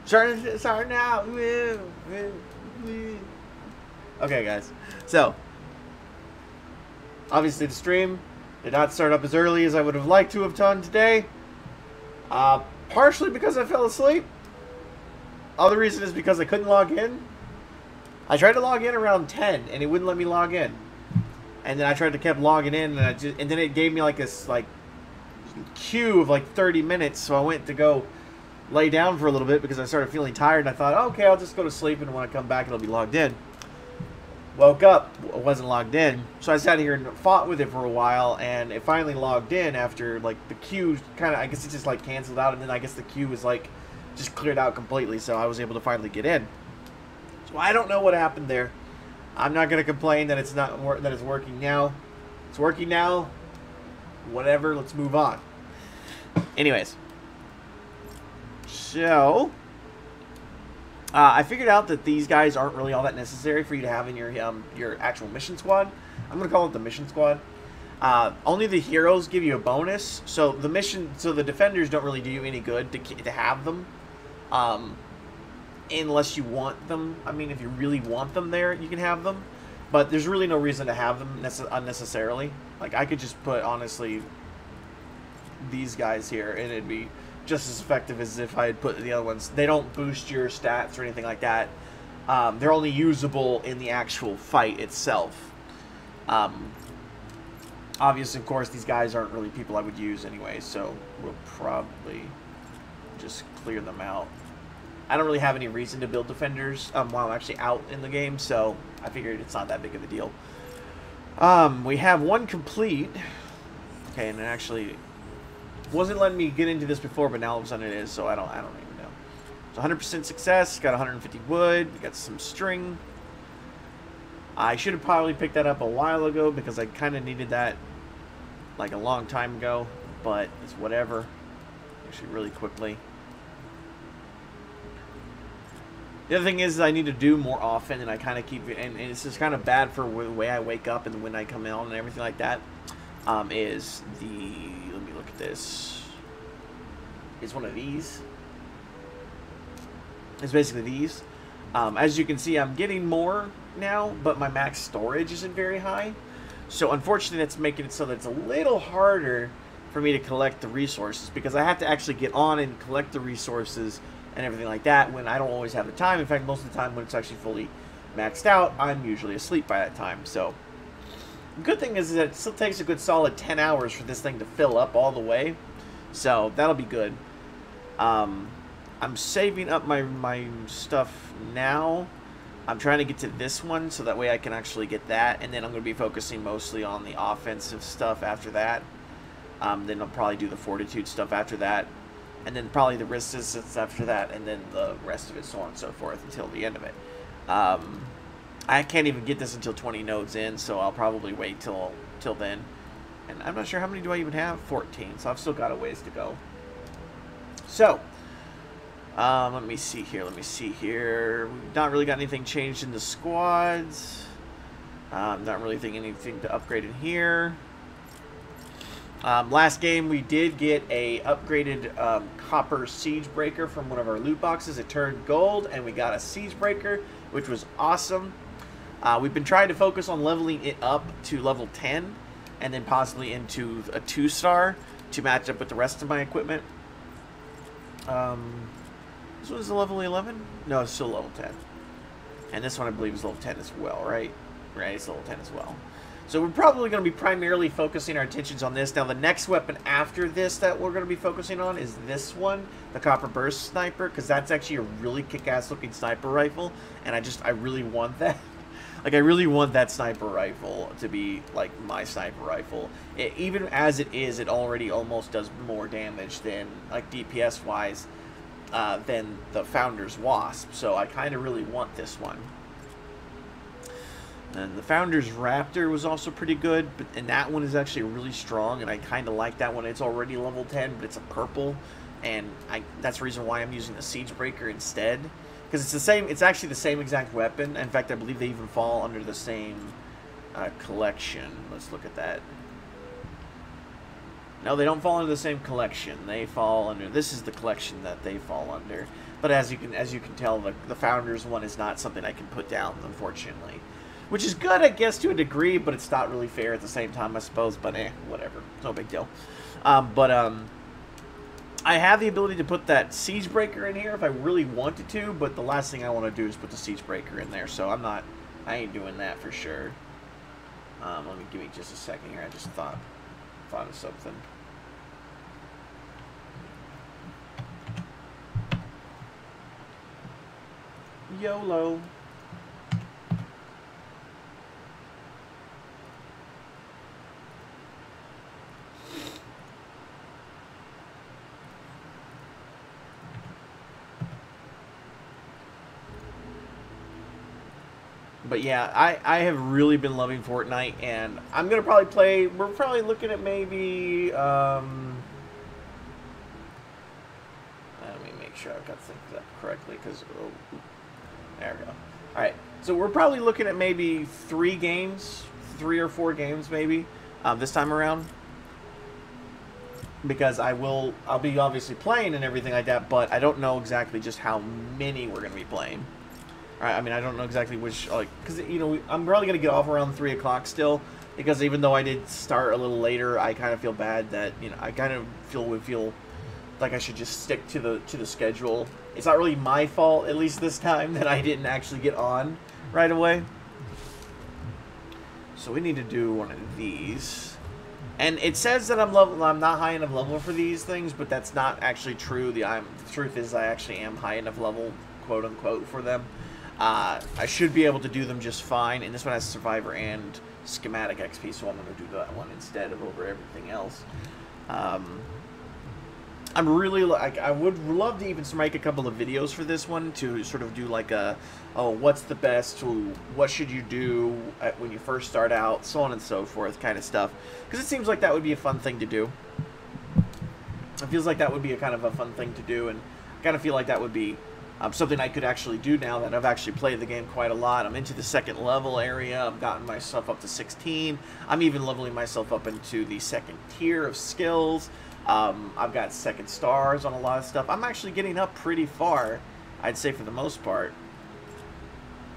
Starting out. Okay, guys. So, obviously the stream did not start up as early as I would have liked to have done today. Partially because I fell asleep. Other reason is because I couldn't log in. I tried to log in around 10 and it wouldn't let me log in. And then I tried to keep logging in and then it gave me like this queue of like 30 minutes, so I went to go lay down for a little bit because I started feeling tired and I thought, okay, I'll just go to sleep and when I come back it'll be logged in. Woke up, it wasn't logged in, so I sat here and fought with it for a while, and it finally logged in after like the queue kind of, I guess it just like canceled out, and then I guess the queue was like just cleared out completely, so I was able to finally get in. So I don't know what happened there. I'm not gonna complain that it's working now. It's working now. Whatever. Let's move on. Anyways, so I figured out that these guys aren't really all that necessary for you to have in your actual mission squad. I'm gonna call it the mission squad. Only the heroes give you a bonus, so the defenders don't really do you any good to have them, unless you want them. I mean, if you really want them there, you can have them, but there's really no reason to have them unnecessarily. Like, I could just put, honestly, these guys here, and it'd be just as effective as if I had put the other ones. They don't boost your stats or anything like that. They're only usable in the actual fight itself. Obviously, of course, these guys aren't really people I would use anyway, so we'll probably just clear them out. I don't really have any reason to build defenders while I'm actually out in the game, so I figured it's not that big of a deal. We have one complete. Okay, and it actually wasn't letting me get into this before, but now all of a sudden it is, so I don't even know. So 100% success, got 150 wood, got some string. I should have probably picked that up a while ago because I kind of needed that like a long time ago, but it's whatever. Actually, really quickly. The other thing is I need to do more often, and I kind of keep it, and it's just kind of bad for the way I wake up and when I come on and everything like that. Let me look at this. It's one of these. It's basically these. As you can see, I'm getting more now, but my max storage isn't very high. So unfortunately, that's making it so that it's a little harder for me to collect the resources because I have to actually get on and collect the resources and everything like that when I don't always have the time. In fact, most of the time when it's actually fully maxed out, I'm usually asleep by that time. So the good thing is that it still takes a good solid 10 hours for this thing to fill up all the way. So that'll be good. I'm saving up my stuff now. I'm trying to get to this one so that way I can actually get that. And then I'm going to be focusing mostly on the offensive stuff after that. Then I'll probably do the fortitude stuff after that. And then probably the resistance after that, and then the rest of it, so on and so forth, until the end of it. I can't even get this until 20 nodes in, so I'll probably wait till then. And I'm not sure how many do I even have? 14, so I've still got a ways to go. So, let me see here. We've not really got anything changed in the squads. Not really thinking anything to upgrade in here. Last game we did get a upgraded copper siege breaker from one of our loot boxes. It turned gold and we got a siege breaker, which was awesome. We've been trying to focus on leveling it up to level 10 and then possibly into a 2-star to match up with the rest of my equipment. This one's a level 11? No, it's still level 10. And this one I believe is level 10 as well, right? Right, it's level 10 as well. So we're probably going to be primarily focusing our attentions on this. Now the next weapon after this that we're going to be focusing on is this one, the Copper Burst Sniper, because that's actually a really kick-ass looking sniper rifle, and I really want that. Like, I really want that sniper rifle to be like my sniper rifle. Even as it is, it already almost does more damage than, like, DPS wise, than the Founder's Wasp. So I kind of really want this one. And the Founder's Raptor was also pretty good, and that one is actually really strong, and I kind of like that one. It's already level 10, but it's a purple, and that's the reason why I'm using the Siege Breaker instead, because it's the same. It's actually the same exact weapon. In fact, I believe they even fall under the same collection. Let's look at that. No, they don't fall under the same collection. They fall under... This is the collection that they fall under. But as you can tell, the Founders one is not something I can put down, unfortunately. Which is good, I guess, to a degree, but it's not really fair at the same time, I suppose. But whatever. It's no big deal. I have the ability to put that Siege Breaker in here if I really wanted to, but the last thing I want to do is put the Siege Breaker in there, so I ain't doing that for sure. Give me just a second here. I just thought of something. YOLO. But yeah, I have really been loving Fortnite, and I'm gonna probably play. We're probably looking at maybe. Let me make sure I've got things up correctly, because there we go. All right, so we're probably looking at maybe 3 or 4 games, maybe this time around, because I'll be obviously playing and everything like that, but I don't know exactly just how many we're gonna be playing. I mean, I don't know exactly which, like, because, you know, I'm probably going to get off around 3 o'clock still, because even though I did start a little later, I kind of feel bad that, you know, I kind of would feel like I should just stick to the schedule. It's not really my fault, at least this time, that I didn't actually get on right away. So we need to do one of these. And it says that I'm not high enough level for these things, but that's not actually true. The truth is I actually am high enough level, quote unquote, for them. I should be able to do them just fine, and this one has Survivor and Schematic XP, so I'm going to do that one instead of over everything else. I'm really, like, I would love to even make a couple of videos for this one to sort of do like what's the best, what should you do when you first start out, so on and so forth kind of stuff, because it seems like that would be a fun thing to do. It feels like that would be a kind of a fun thing to do, and I kind of feel like that would be something I could actually do now that I've actually played the game quite a lot. I'm into the 2nd level area. I've gotten myself up to 16. I'm even leveling myself up into the 2nd tier of skills. I've got 2nd stars on a lot of stuff. I'm actually getting up pretty far, I'd say, for the most part.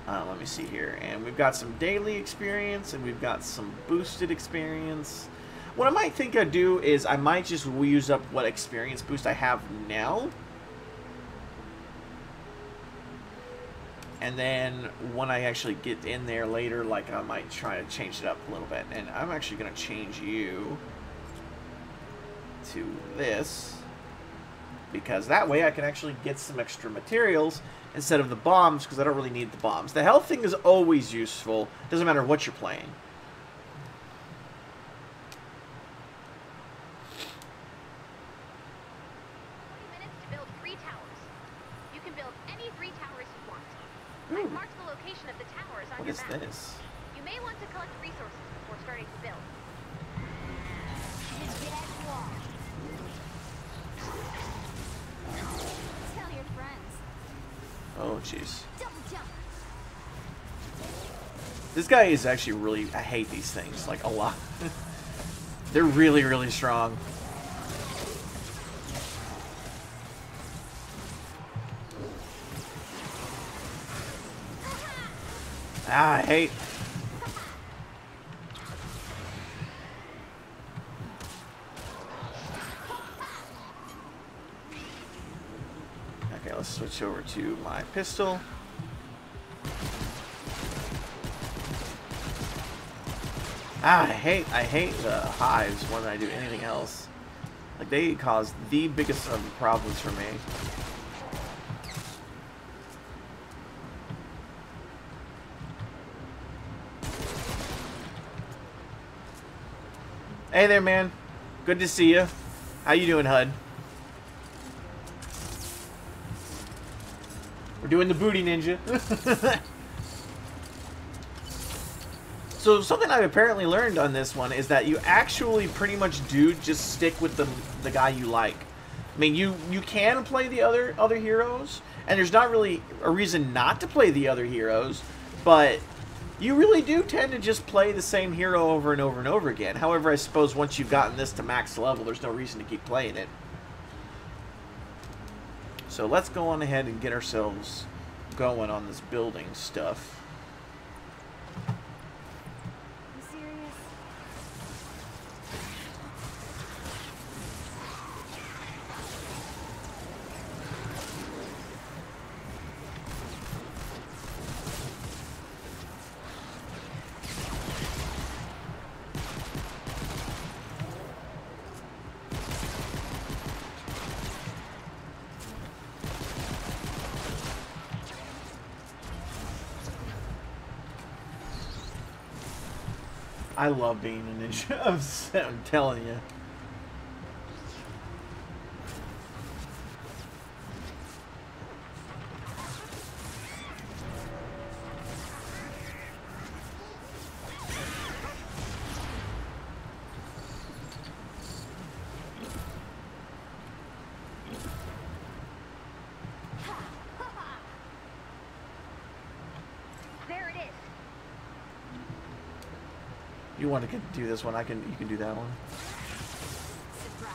Let me see here. And we've got some daily experience, and we've got some boosted experience. What I might think I'd do is I might just use up what experience boost I have now. And then when I actually get in there later, like, I might try to change it up a little bit. And I'm actually going to change you to this, because that way I can actually get some extra materials instead of the bombs, because I don't really need the bombs. The health thing is always useful. Doesn't matter what you're playing. I've marked the location of the towers on your map. What is this? You may want to collect resources before starting to build. Tell your friends. Oh, jeez. This guy is actually really... I hate these things, like, a lot. They're really, really strong. I hate... Okay, let's switch over to my pistol. I hate the hives more than I do anything else. Like, they cause the biggest of problems for me. Hey there, man. Good to see you. How you doing, HUD? We're doing the booty ninja. So something I've apparently learned on this one is that you actually pretty much do just stick with the guy you like. I mean, you can play the other heroes, and there's not really a reason not to play the other heroes, but You really do tend to just play the same hero over and over and over again. However, I suppose once you've gotten this to max level, there's no reason to keep playing it. So let's go on ahead and get ourselves going on this building stuff. You serious? I love being a ninja. I'm telling you. There it is. You want to do this one? You can do that one. Surprise.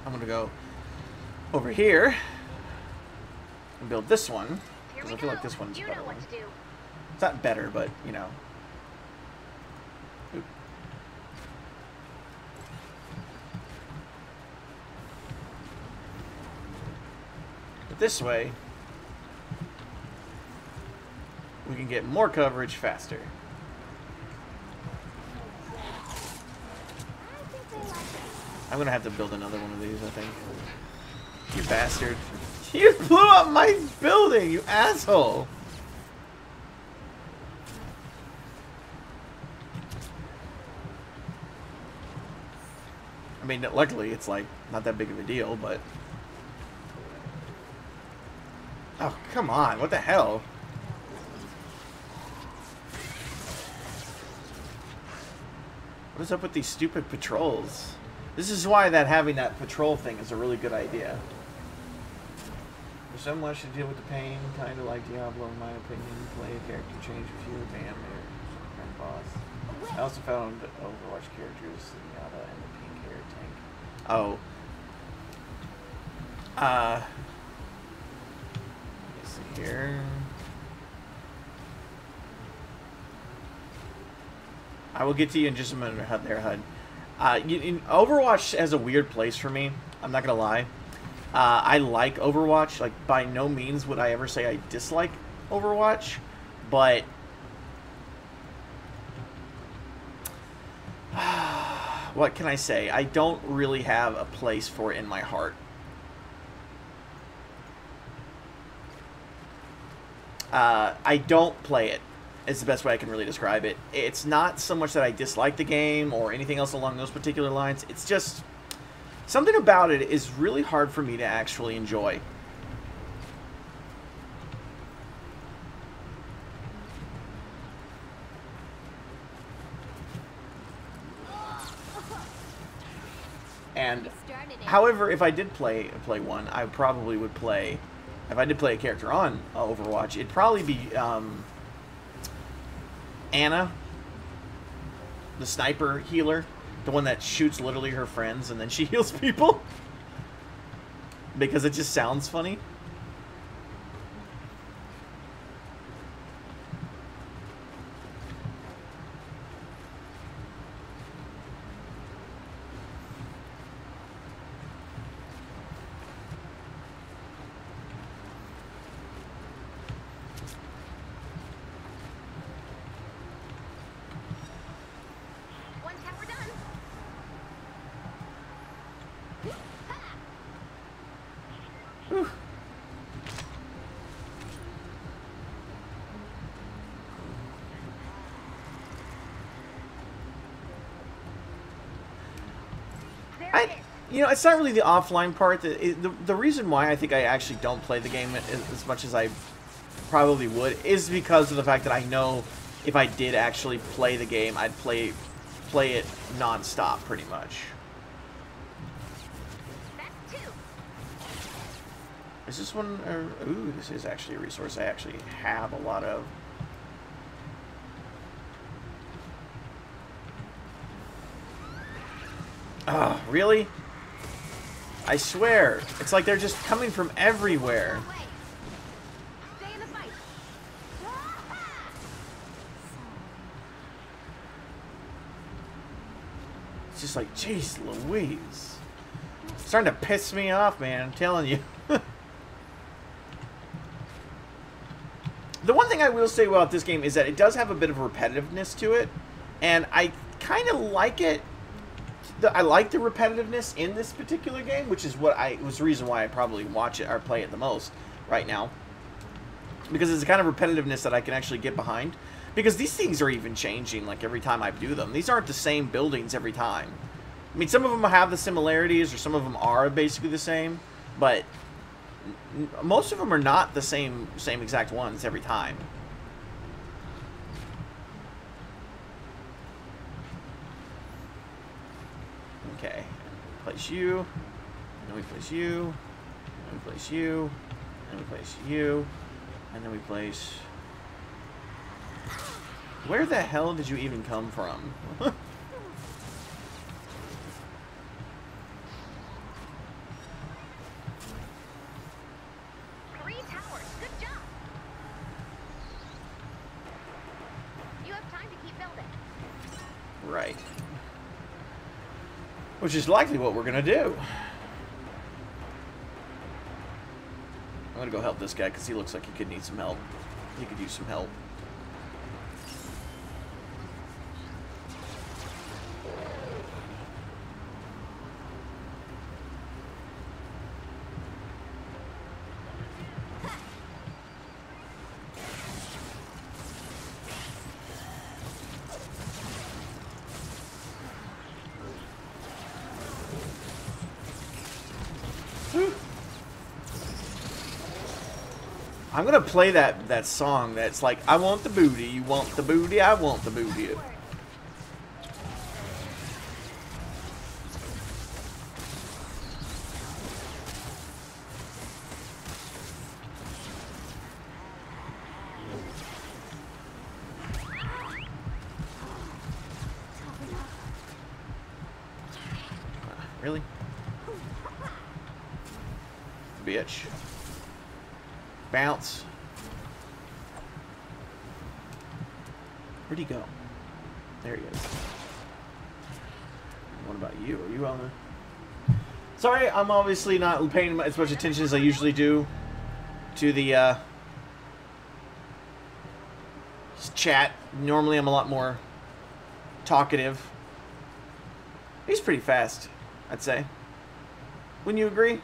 I'm gonna go over here and build this one because I feel like this one's a better one. It's not better, but you know. Oop. But this way, we can get more coverage faster. I'm gonna have to build another one of these, I think. You bastard. You blew up my building, you asshole! I mean, luckily, it's like, not that big of a deal, but... Oh, come on, what the hell? What is up with these stupid patrols? This is why having that patrol thing is a really good idea. There's so much to deal with the pain, kind of like Diablo in my opinion. Play a character, change a few parameters, and boss. I also found Overwatch characters, Yada and the pink hair tank. Oh. Let's see here. I will get to you in just a minute there, HUD. Overwatch has a weird place for me. I'm not gonna lie. I like Overwatch. Like, by no means would I ever say I dislike Overwatch, but what can I say? I don't really have a place for it in my heart. I don't play it. Is the best way I can really describe it. It's not so much that I dislike the game or anything else along those particular lines. It's just something about it is really hard for me to actually enjoy. And however, if I did play one, I probably would play. If I did play a character on Overwatch, it'd probably be Anna, the sniper healer, the one that shoots literally her friends and then she heals people, because it just sounds funny. You know, it's not really the offline part. The reason why I think I actually don't play the game as much as I probably would is because of the fact that I know if I did actually play the game, I'd play it non-stop pretty much. That's 2. Is this one? Ooh, this is actually a resource I actually have a lot of. Oh, really? I swear, it's like they're just coming from everywhere. Stay in the fight. It's just like, jeez Louise. It's starting to piss me off, man, I'm telling you. The one thing I will say about this game is that it does have a bit of repetitiveness to it, and I kind of like it. I like the repetitiveness in this particular game, which is was the reason why I probably watch it or play it the most right now. Because it's the kind of repetitiveness that I can actually get behind. Because these things are even changing, like, every time I do them. These aren't the same buildings every time. I mean, some of them have the similarities, or some of them are basically the same, but most of them are not the same exact ones every time. Okay, place you, and then we place you, and we place you, and we place you, and then we place... Where the hell did you even come from? 3 towers. Good job. You have time to keep building. Right. Which is likely what we're gonna do. I'm gonna go help this guy because he looks like he could need some help. He could use some help. I'm gonna play that song that's like, I want the booty, you want the booty, I want the booty. Really? Bitch. Bounce. Where'd he go? There he is. What about you? Are you on the... Sorry, I'm obviously not paying as much attention as I usually do to the chat. Normally I'm a lot more talkative. He's pretty fast, I'd say. Wouldn't you agree?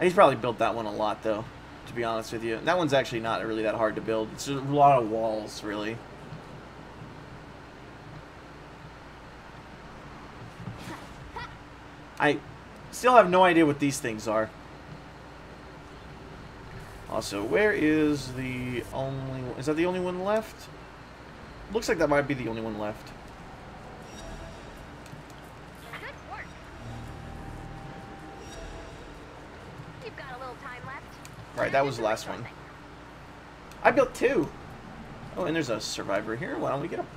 He's probably built that one a lot, though, to be honest with you. That one's actually not really that hard to build. It's just a lot of walls, really. I still have no idea what these things are. Also, where is the only... Is that the only one left? Looks like that might be the only one left. Good work. You've got a little time left. Right, that was the last one. I built 2. Oh, and there's a survivor here. Why don't we get him?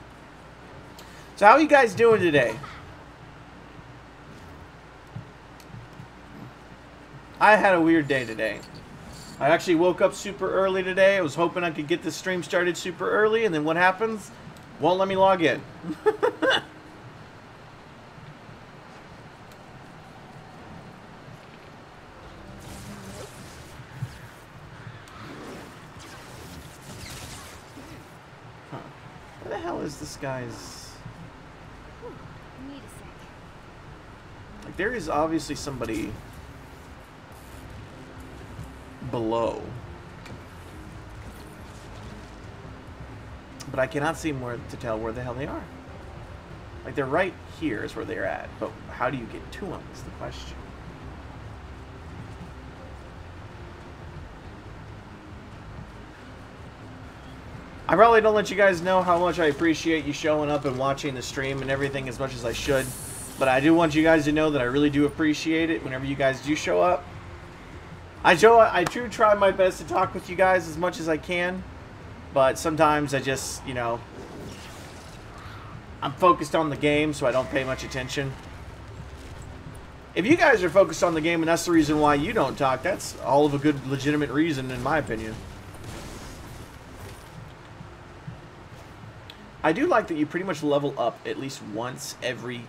So how are you guys doing today? I had a weird day today. I actually woke up super early today. I was hoping I could get the stream started super early, and then what happens? Won't let me log in. Where the hell is this guy's... Need a sec. Like, there is obviously somebody below, but I cannot seem to tell where the hell they are. Like, they're right here is where they're at, but how do you get to them is the question. I probably don't let you guys know how much I appreciate you showing up and watching the stream and everything as much as I should. But I do want you guys to know that I really do appreciate it whenever you guys do show up. I do try my best to talk with you guys as much as I can. But sometimes I just, you know, I'm focused on the game, so I don't pay much attention. If you guys are focused on the game and that's the reason why you don't talk, that's all of a good, legitimate reason, in my opinion. I do like that you pretty much level up at least once every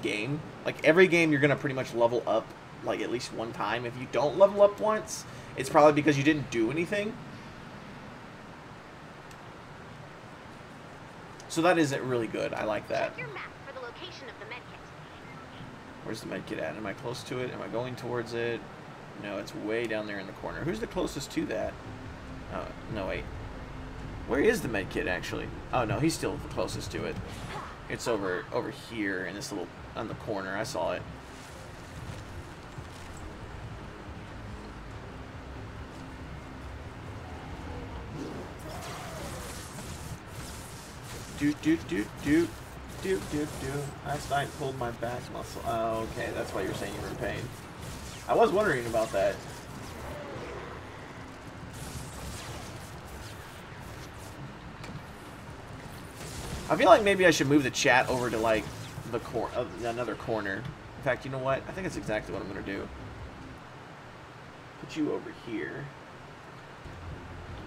game. Like, every game you're going to pretty much level up, like, at least one time. If you don't level up once, it's probably because you didn't do anything. So that isn't really good. I like that. Check your map for the location of the medkit. Where's the medkit at? Am I close to it? Am I going towards it? No, it's way down there in the corner. Who's the closest to that? Oh, no, wait. Where is the medkit, actually? Oh, no, he's still the closest to it. It's over here in this little, on the corner. I saw it. Do. Last night pulled my back muscle. Oh, okay, that's why you're saying you were in pain. I was wondering about that. I feel like maybe I should move the chat over to, like, the another corner. In fact, you know what? I think that's exactly what I'm going to do. Put you over here.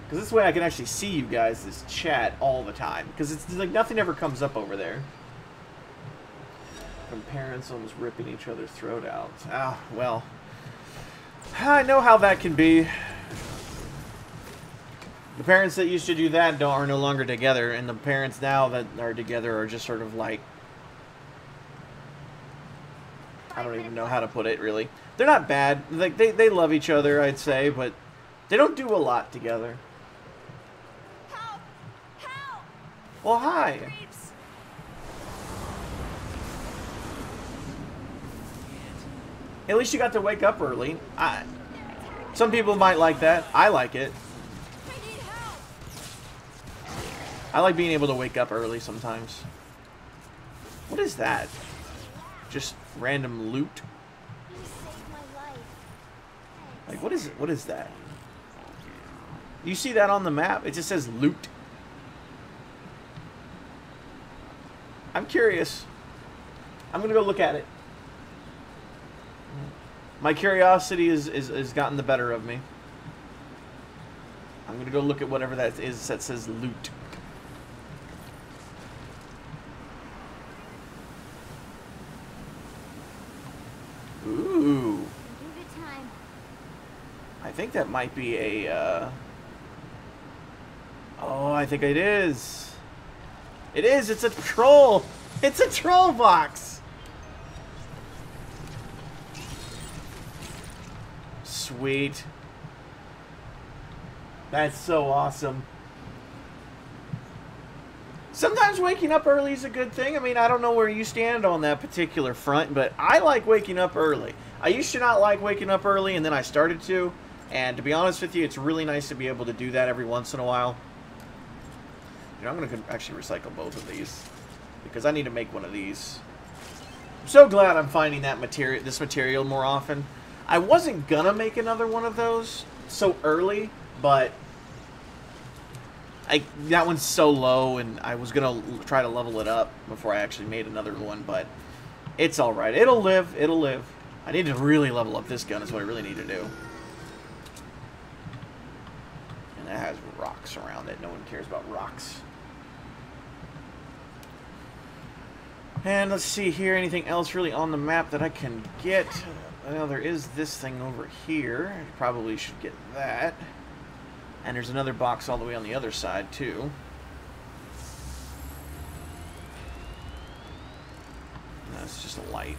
Because this way I can actually see you guys, this chat, all the time. Because it's like nothing ever comes up over there. From parents almost ripping each other's throat out. Ah, well. I know how that can be. The parents that used to do that are no longer together, and the parents now that are together are just sort of like, I don't even know how to put it, really. They're not bad. Like, they love each other, I'd say, but they don't do a lot together. Help! Help! Well, hi. Creeps. At least you got to wake up early. Some people might like that. I like it. I need help! I like being able to wake up early sometimes. What is that? Just random loot? You saved my life. Like, what is that? You see that on the map? It just says loot. I'm curious. I'm gonna go look at it. My curiosity is gotten the better of me. I'm gonna go look at whatever that is that says loot. Ooh. Give it time. I think that might be a, Oh, I think it is. It is! It's a troll! It's a troll box! Sweet. That's so awesome. Sometimes waking up early is a good thing. I mean, I don't know where you stand on that particular front, but I like waking up early. I used to not like waking up early, and then I started to. And to be honest with you, it's really nice to be able to do that every once in a while. You know, I'm going to actually recycle both of these, because I need to make one of these. I'm so glad I'm finding that this material more often. I wasn't going to make another one of those so early, but that one's so low, and I was going to try to level it up before I actually made another one, but it's alright. It'll live. It'll live. I need to really level up this gun is what I really need to do. And it has rocks around it. No one cares about rocks. And let's see here. Anything else really on the map that I can get? Well, there is this thing over here. I probably should get that. And there's another box all the way on the other side, too. That's just a light.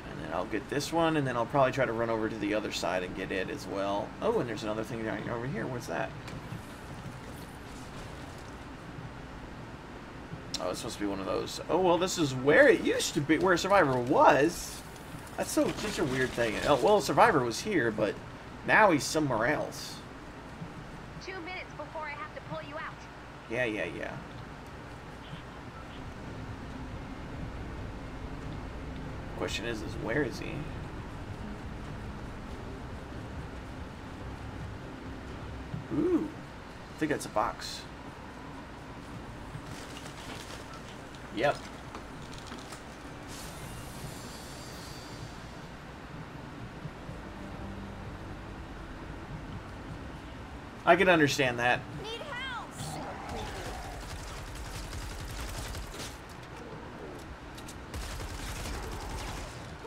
And then I'll get this one, and then I'll probably try to run over to the other side and get it as well. Oh, and there's another thing down over here. What's that? Oh, it's supposed to be one of those. Oh, well, this is where it used to be, where Survivor was. That's such a weird thing. Oh, well, Survivor was here, but now he's somewhere else. 2 minutes before I have to pull you out. Yeah, yeah, yeah. Question is where is he? Ooh, I think that's a box. Yep. I can understand that. Need help.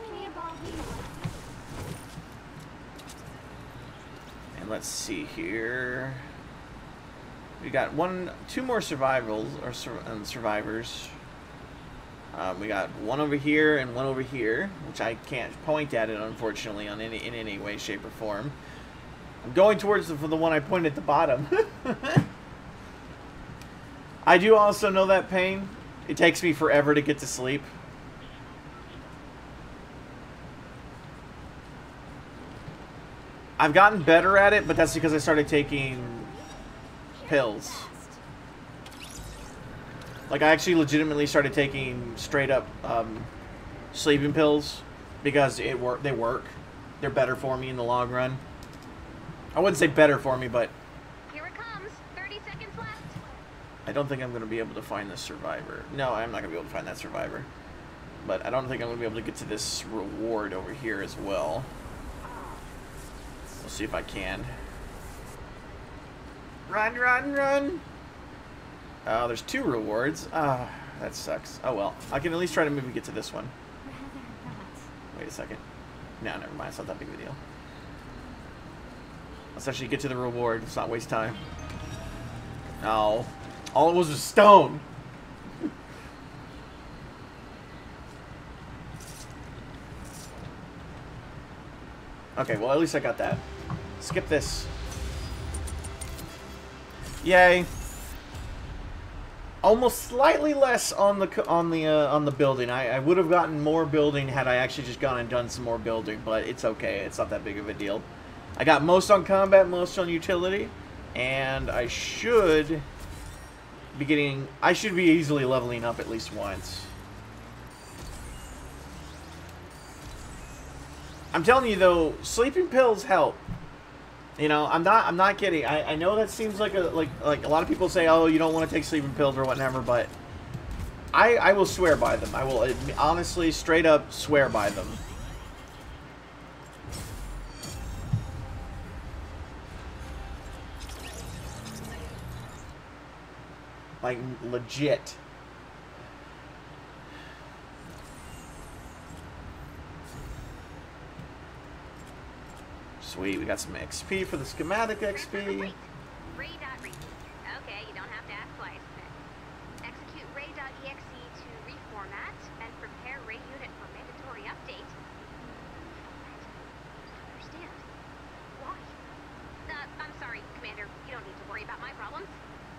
We need a ball here. And let's see here. We got two more survivors. We got one over here and one over here, which I can't point at it, unfortunately, in any way, shape, or form. I'm going towards the one I pointed at the bottom. I do also know that pain. It takes me forever to get to sleep. I've gotten better at it, but that's because I started taking pills. Like, I actually legitimately started taking straight up sleeping pills because they work. They're better for me in the long run. I wouldn't say better for me, but Here it comes. 30 seconds left. I don't think I'm going to be able to find this survivor. No, I'm not going to be able to find that survivor. But I don't think I'm going to be able to get to this reward over here as well. We'll see if I can. Run, run, run! Oh, there's 2 rewards. Ah, that sucks. Oh well. I can at least try to maybe get to this one. Wait a second. No, never mind. It's not that big of a deal. Let's actually get to the reward. Let's not waste time. No. All it was stone. Okay, well, at least I got that. Skip this. Yay. Almost slightly less on the building. I would have gotten more building had I actually just gone and done some more building, but it's okay. It's not that big of a deal. I got most on combat, most on utility, and I should be getting... I should be easily leveling up at least once. I'm telling you though, sleeping pills help. You know, I'm not kidding. I know that seems like a lot of people say, oh, you don't want to take sleeping pills or whatever, but I will swear by them. I will honestly, straight up swear by them. Like, legit. Sweet, we got some XP for the schematic XP. Ray.read. Okay, you don't have to ask twice. Execute Ray.exe to reformat and prepare Ray unit for mandatory update. I don't understand. Why? I'm sorry, Commander. You don't need to worry about my problems.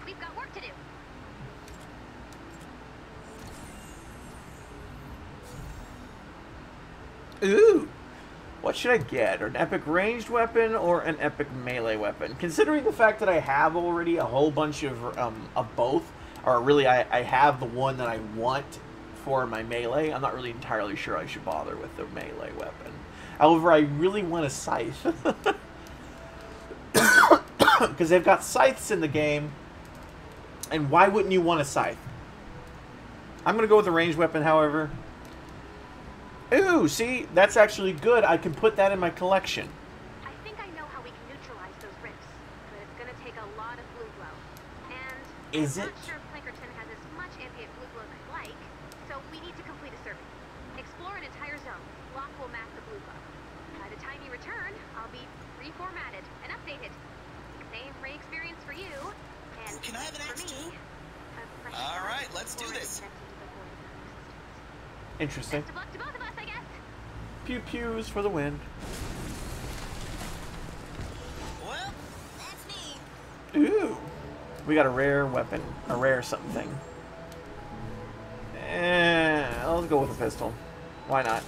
We've got work to do. Ooh! What should I get? An epic ranged weapon or an epic melee weapon? Considering the fact that I have already a whole bunch of both, or really I have the one that I want for my melee, I'm not really entirely sure I should bother with the melee weapon. However, I really want a scythe. Because they've got scythes in the game, and why wouldn't you want a scythe? I'm going to go with a ranged weapon, however. Ooh, see? That's actually good. I can put that in my collection. I think I know how we can neutralize those rifts, but it's going to take a lot of blue glow. And Is I'm it? not sure if Plankerton has as much ambient blue glow as I'd like, so we need to complete a survey. Explore an entire zone. Locke will map the blue glow. By the time you return, I'll be reformatted and updated. Same Ray experience for you, and Can I have an for axe me, too? a fresh All start right, let's do for this. inventing the void of resistance. Interesting. Best of luck to both of us, I guess. Pew pews for the win. Well, That's me. Ooh. We got a rare weapon. A rare something. let's go with a pistol. Why not?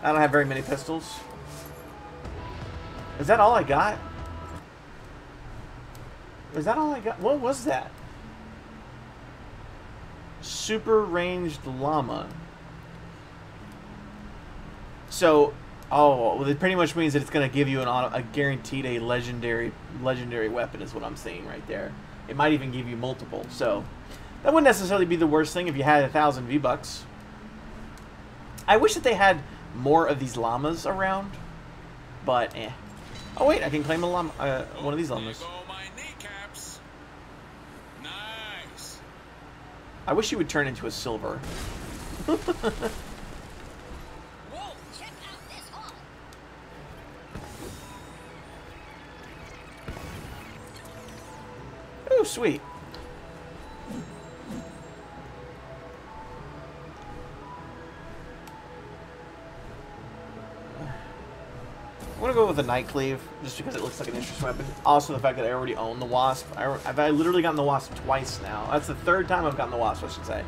I don't have very many pistols. Is that all I got? Is that all I got? What was that? Super ranged llama. So, oh, well, it pretty much means that it's going to give you a guaranteed a legendary weapon is what I'm seeing right there. It might even give you multiple. So, that wouldn't necessarily be the worst thing if you had 1,000 V-Bucks. I wish that they had more of these llamas around, but eh. Oh wait, I can claim a llama, one of these llamas. There go my kneecaps. Nice. I wish you would turn into a silver. Whoa, check out this hole. Oh, sweet. I'm gonna go with a Night Cleave, just because it looks like an interesting weapon. Also, the fact that I already own the Wasp. I've literally gotten the Wasp twice now. That's the third time I've gotten the Wasp, I should say.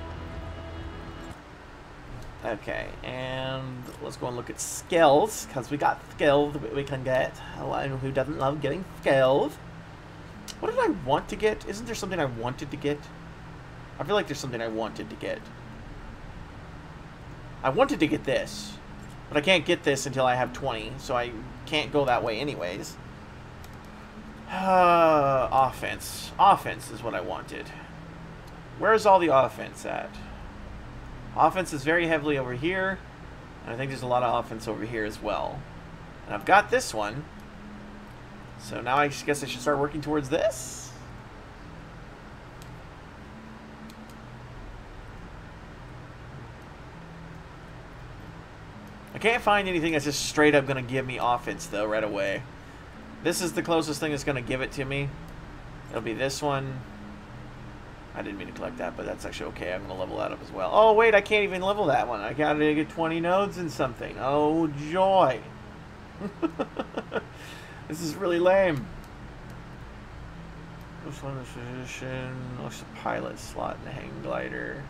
Okay, and let's go and look at skills, because we got skills that we can get. Who doesn't love getting skills? What did I want to get? Isn't there something I wanted to get? I feel like there's something I wanted to get. I wanted to get this. But I can't get this until I have 20, so I can't go that way anyways. Offense. Offense is what I wanted. Where's all the offense at? Offense is very heavily over here, and I think there's a lot of offense over here as well. And I've got this one, so now I guess I should start working towards this. I can't find anything that's just straight up going to give me offense, though, right away. This is the closest thing that's going to give it to me. It'll be this one. I didn't mean to collect that, but that's actually okay. I'm going to level that up as well. Oh, wait, I can't even level that one. I got to get 20 nodes and something. Oh, joy. This is really lame. This one is position. What's the pilot slot and the hang glider?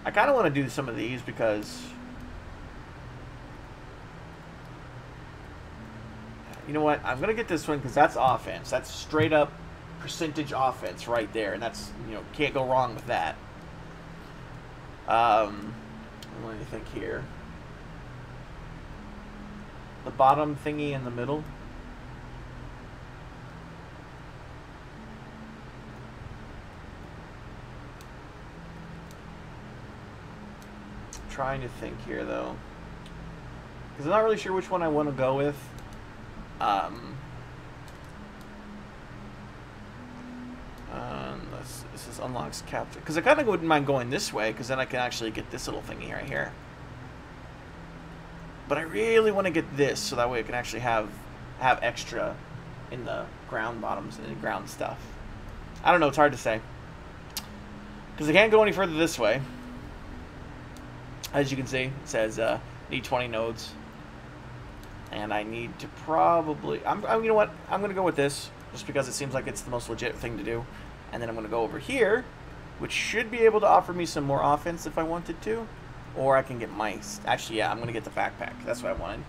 I kind of want to do some of these because... You know what? I'm going to get this one because that's offense. That's straight up percentage offense right there. And that's, you know, can't go wrong with that. What do you think here? The bottom thingy in the middle. I'm trying to think here, though. Because I'm not really sure which one I want to go with. This is unlocks capture, because I kind of wouldn't mind going this way, because then I can actually get this little thingy right here. But I really want to get this, so that way I can actually have extra in the ground bottoms and the ground stuff. I don't know, it's hard to say, because I can't go any further this way. As you can see, it says need 20 nodes. And I need to probably... you know what? I'm going to go with this, just because it seems like it's the most legit thing to do. And then I'm going to go over here, which should be able to offer me some more offense if I wanted to. Or I can get mice. Actually, yeah, I'm going to get the backpack. That's what I wanted.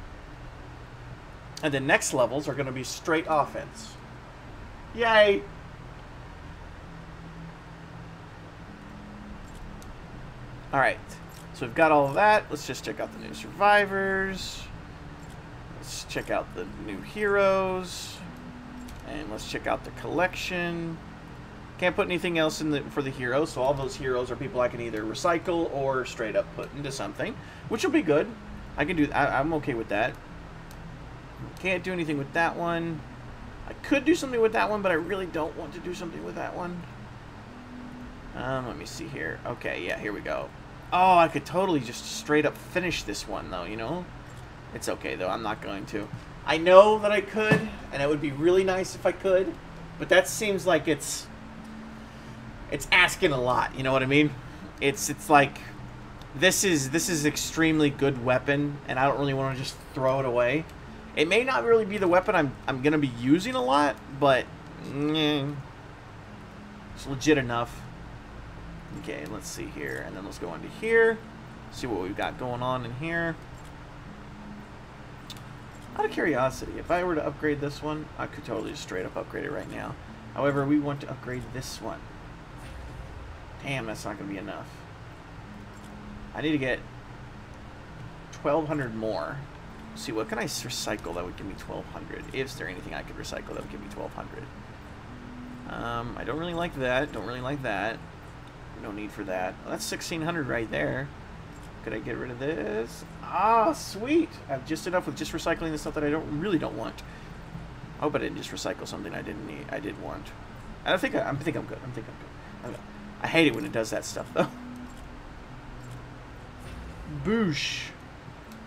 And the next levels are going to be straight offense. Yay! Alright, so we've got all of that. Let's just check out the new survivors. Let's check out the new heroes, and let's check out the collection. Can't put anything else in for the heroes, so all those heroes are people I can either recycle or straight up put into something, which will be good. I can do. I'm okay with that. Can't do anything with that one. I could do something with that one, but I really don't want to do something with that one. Let me see here. Okay, yeah, here we go. Oh, I could totally just straight up finish this one, though, you know? It's okay, though. I'm not going to. I know that I could, and it would be really nice if I could, but that seems like it's asking a lot, you know what I mean? It's like, this is extremely good weapon, and I don't really want to just throw it away. It may not really be the weapon I'm going to be using a lot, but it's legit enough. Okay, let's see here, and then let's go into here. See what we've got going on in here. Out of curiosity, if I were to upgrade this one, I could totally just straight up upgrade it right now. However, we want to upgrade this one. Damn, that's not going to be enough. I need to get 1,200 more. Let's see, what can I recycle that would give me 1,200? Is there anything I could recycle that would give me 1,200? I don't really like that. Don't really like that. No need for that. Well, that's 1,600 right there. Could I get rid of this? Ah, sweet! I have just enough with just recycling the stuff that I really don't want. I hope I didn't just recycle something I didn't need. I did want. I think I'm good. I hate it when it does that stuff though. Boosh!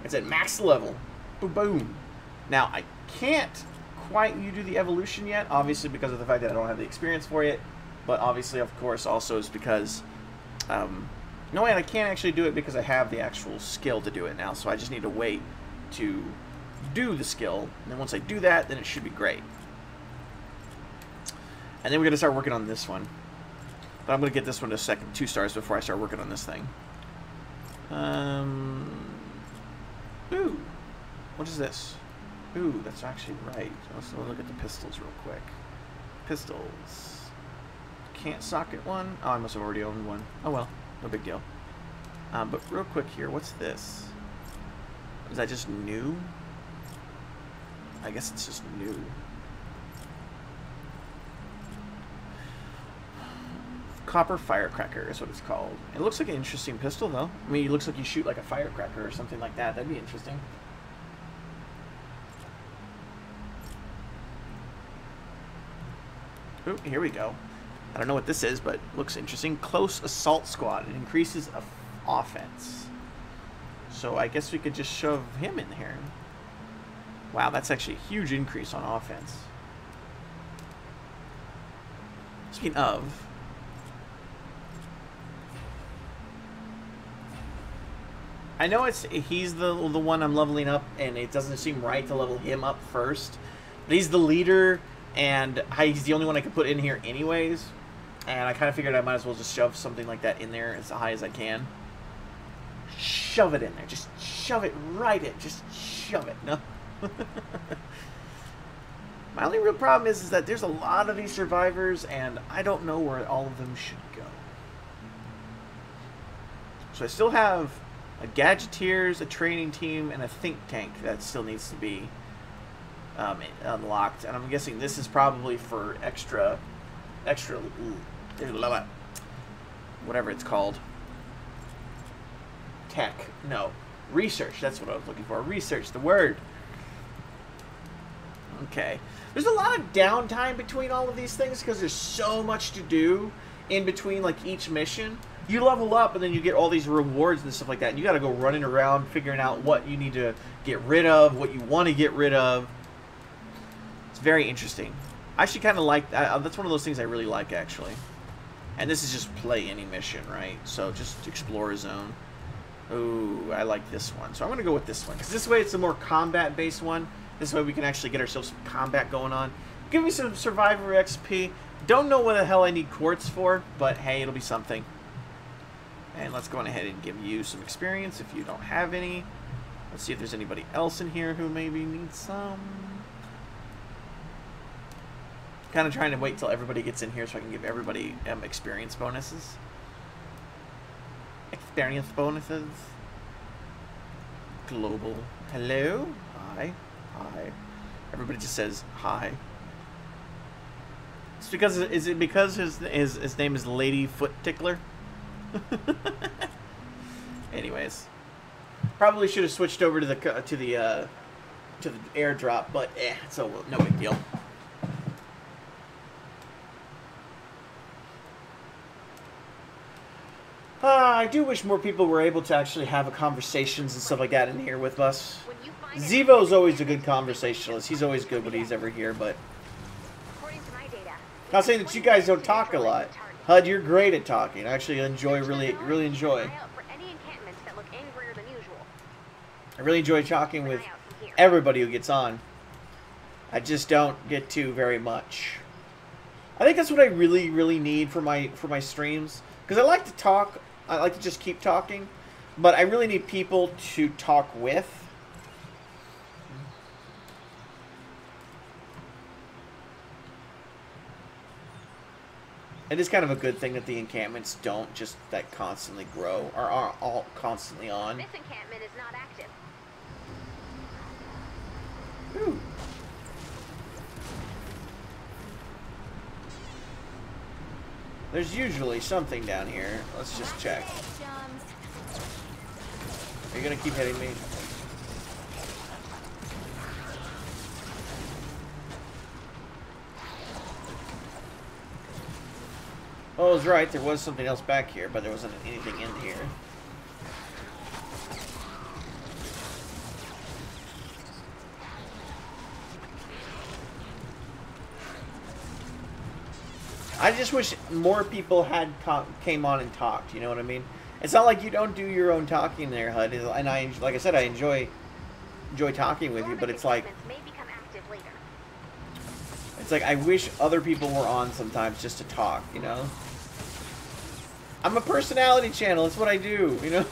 It's at max level. Boom, boom. Now I can't quite do the evolution yet, obviously because of the fact that I don't have the experience for it. But obviously, of course, also is because. No, wait, I can't actually do it because I have the actual skill to do it now, so I just need to wait to do the skill, and then once I do that, then it should be great. And then we're going to start working on this one. But I'm going to get this one to 2 stars before I start working on this thing. Ooh. What is this? Ooh, that's actually right. Let's look at the pistols real quick. Pistols. Can't socket one? Oh, I must have already owned one. Oh well. No big deal. But real quick here, what's this? Is that just new? I guess it's just new. Copper firecracker is what it's called. It looks like an interesting pistol, though. I mean, it looks like you shoot like a firecracker or something like that. That'd be interesting. Ooh, here we go. I don't know what this is, but it looks interesting. Close assault squad. It increases offense. So I guess we could just shove him in here. Wow, that's actually a huge increase on offense. Speaking of, I know he's the one I'm leveling up, and it doesn't seem right to level him up first. But he's the leader, and he's the only one I could put in here anyways. And I kind of figured I might as well just shove something like that in there as high as I can. Shove it in there. Just shove it right in. Just shove it. No. My only real problem is that there's a lot of these survivors, and I don't know where all of them should go. So I still have a Gadgeteers, a training team, and a think tank that still needs to be unlocked. And I'm guessing this is probably for extra whatever it's called. Tech. No. Research. That's what I was looking for. Research, the word. Okay. There's a lot of downtime between all of these things because there's so much to do in between like each mission. You level up and then you get all these rewards and stuff like that. And you got to go running around figuring out what you need to get rid of, what you want to get rid of. It's very interesting. I actually kind of like that. That's one of those things I really like, actually. And this is just play any mission, right? So just explore a zone. Ooh, I like this one. So I'm going to go with this one. Because this way it's a more combat-based one. This way we can actually get ourselves some combat going on. Give me some Survivor XP. Don't know what the hell I need quartz for, but hey, it'll be something. And let's go on ahead and give you some experience if you don't have any. Let's see if there's anybody else in here who maybe needs some. Kind of trying to wait till everybody gets in here so I can give everybody experience bonuses. Experience bonuses. Global. Hello? Hi. Hi. Everybody just says hi. It's because, is it because his name is Lady Foot Tickler? Anyways. Probably should have switched over to the airdrop, but so no big deal. I do wish more people were able to actually have conversations and stuff like that in here with us. Zevo's always a good conversationalist. He's always good when he's ever here, but... Not saying that you guys don't talk a lot. HUD, you're great at talking. I actually really enjoy. I really enjoy talking with everybody who gets on. I just don't get to very much. I think that's what I really need for my streams. Because I like to talk. I like to just keep talking. But I really need people to talk with. It is kind of a good thing that the encampments don't just that constantly grow or are all constantly on. This encampment is not active. Ooh. There's usually something down here. Let's just check. Are you gonna keep hitting me? Oh, I was right. There was something else back here, but there wasn't anything in here. I just wish more people had came on and talked. You know what I mean? It's not like you don't do your own talking there, HUD. And like I said, I enjoy talking with you, but it's like I wish other people were on sometimes just to talk. You know? I'm a personality channel. That's what I do. You know?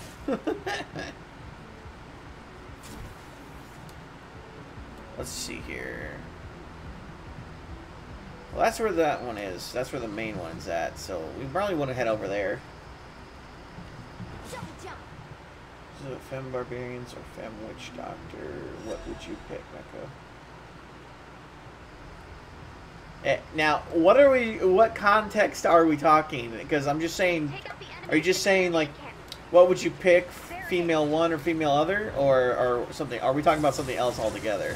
Let's see here. Well, that's where that one is. That's where the main one's at. So we probably want to head over there. Is it Femme Barbarians or Femme Witch Doctor? What would you pick, Mecha? Now, what context are we talking? Because I'm just saying, are you just saying, like, what would you pick, female one or female other? Or something? Are we talking about something else altogether?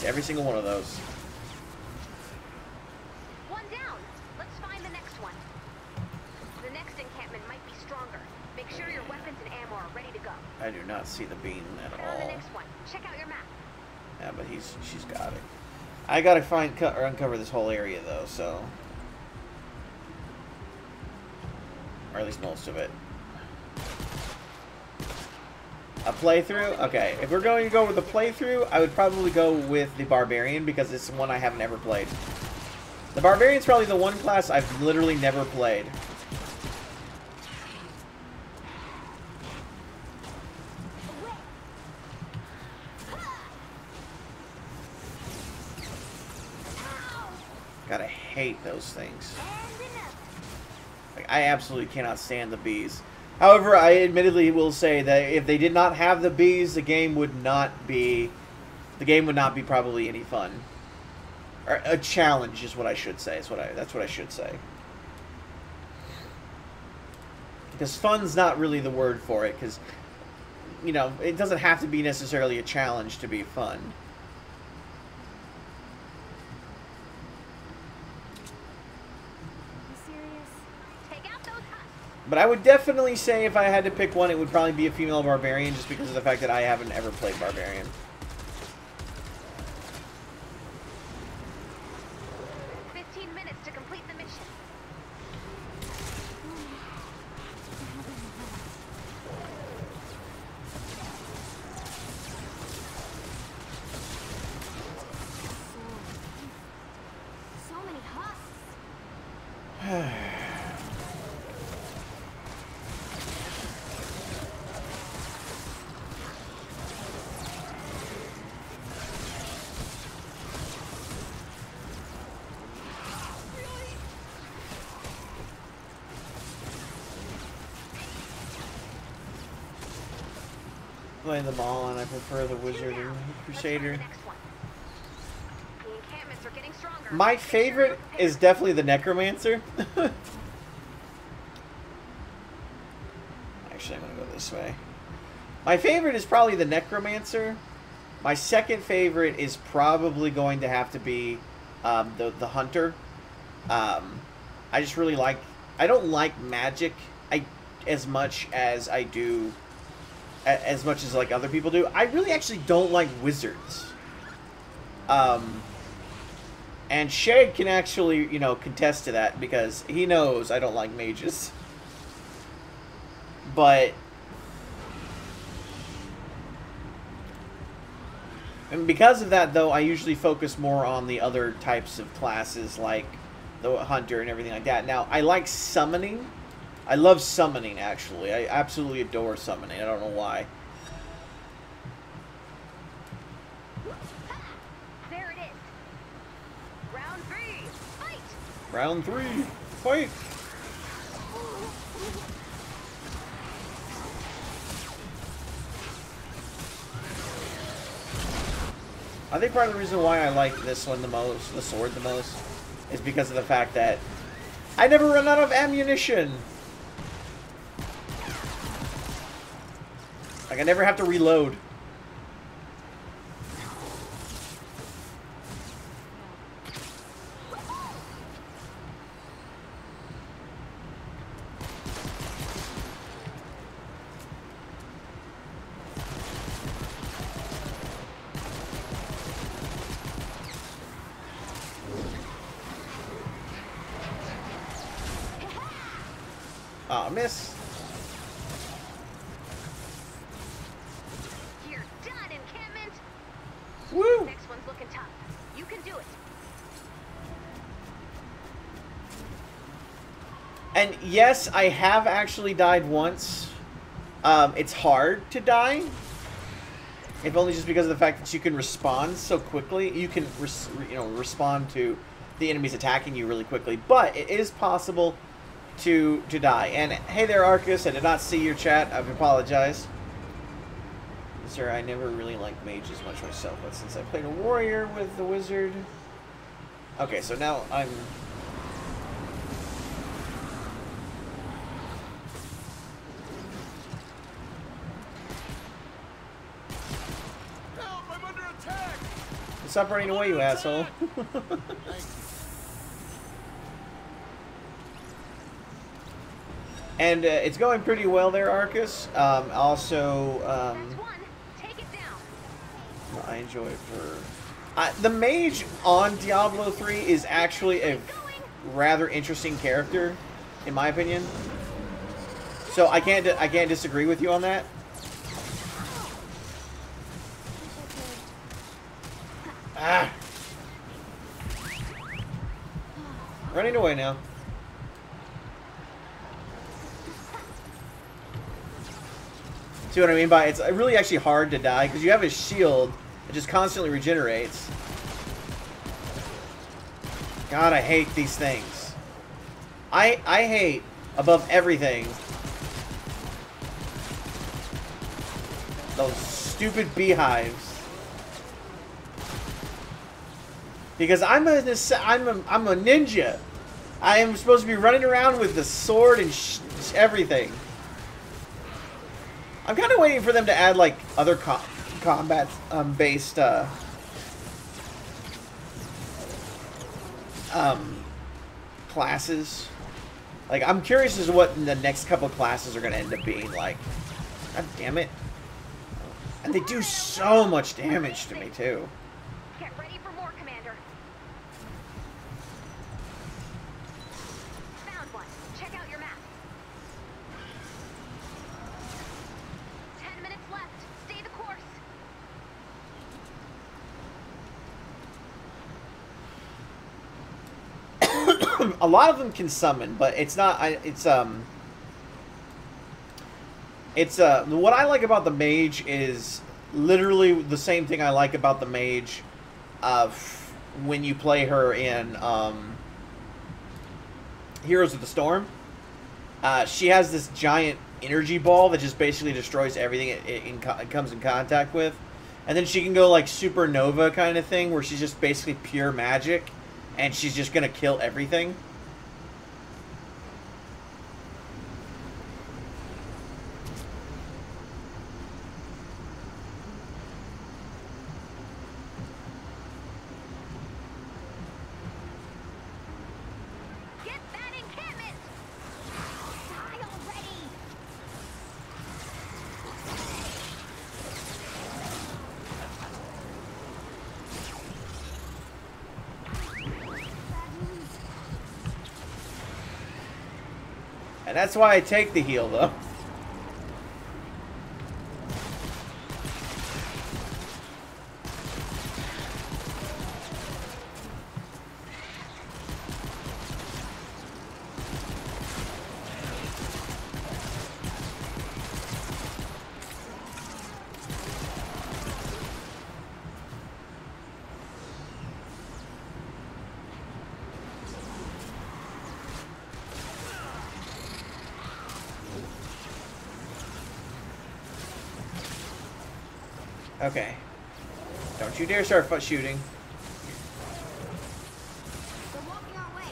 Every single one of those. One down. Let's find the next one. The next encampment might be stronger. Make sure your weapons and ammo are ready to go. I do not see the beam at all. Found the next one. Check out your map. Yeah, but she's got it. I gotta uncover this whole area though, so, or at least most of it. A playthrough? Okay, if we're going to go with a playthrough, I would probably go with the Barbarian because it's one I haven't ever played. The Barbarian's probably the one class I've literally never played. God, I hate those things. Like, I absolutely cannot stand the bees. However, I admittedly will say that if they did not have the bees, the game would not be probably any fun. Or a challenge is what I should say. That's what I should say. Because fun's not really the word for it, because, you know, it doesn't have to be necessarily a challenge to be fun. But I would definitely say if I had to pick one, it would probably be a female Barbarian, just because of the fact that I haven't ever played Barbarian. Playing them all, and I prefer the Wizard and Crusader. My favorite is definitely the Necromancer. Actually, I'm gonna go this way. My favorite is probably the Necromancer. My second favorite is probably going to have to be the Hunter. I just really like. I don't like magic as much as I do. As much as like other people do. I really actually don't like wizards. And Shag can actually, you know, contest to that because he knows I don't like mages. But And because of that, though, I usually focus more on the other types of classes, like the hunter and everything like that. Now, I like summoning. I love summoning, actually. I absolutely adore summoning. I don't know why. There it is. Round 3, fight! Round 3, fight! I think part of the reason why I like this one the most, the sword the most, is because of the fact that I never run out of ammunition. Like, I never have to reload. Aw, miss. You're done, encampment! Woo! Next one's looking tough. You can do it. And yes, I have actually died once. It's hard to die. If only just because of the fact that you can respond so quickly. You can, respond to the enemies attacking you really quickly. But it is possible to die. And hey there, Arcus. I did not see your chat. I apologize. Sir, I never really liked mages much myself, but since I played a warrior with the wizard... Okay, so now I'm... Help! I'm under attack! Stop running away, you asshole. And it's going pretty well there, Arcus. Also, That's one. Take it down. I enjoy it for... the mage on Diablo 3 is actually a rather interesting character, in my opinion. So I can't disagree with you on that. Ah! Running away now. See what I mean by it's really actually hard to die because you have a shield that just constantly regenerates. God, I hate these things. I hate above everything those stupid beehives. Because I'm a ninja. I am supposed to be running around with the sword and everything. I'm kind of waiting for them to add, like, other combat-based, classes. Like, I'm curious as to what the next couple classes are going to end up being like. God damn it. And they do so much damage to me, too. Get ready for more, Commander. Found one. Check out your map. 10 minutes left. Stay the course. A lot of them can summon, but it's not. What I like about the mage is literally the same thing I like about the mage when you play her in Heroes of the Storm. She has this giant energy ball that just basically destroys everything it comes in contact with. And then she can go like supernova kind of thing where she's just basically pure magic and she's just going to kill everything. Get that encampment. Die already. And that's why I take the heal, though. Okay. Don't you dare start shooting. They're walking our way.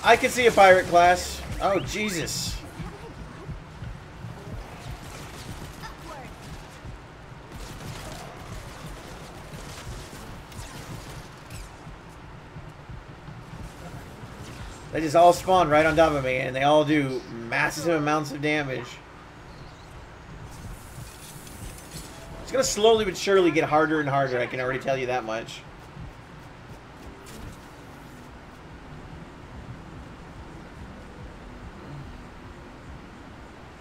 I can see a pirate class. Oh, Jesus. Upward. They just all spawn right on top of me, and they all do massive amounts of damage. It's gonna slowly but surely get harder and harder, I can already tell you that much.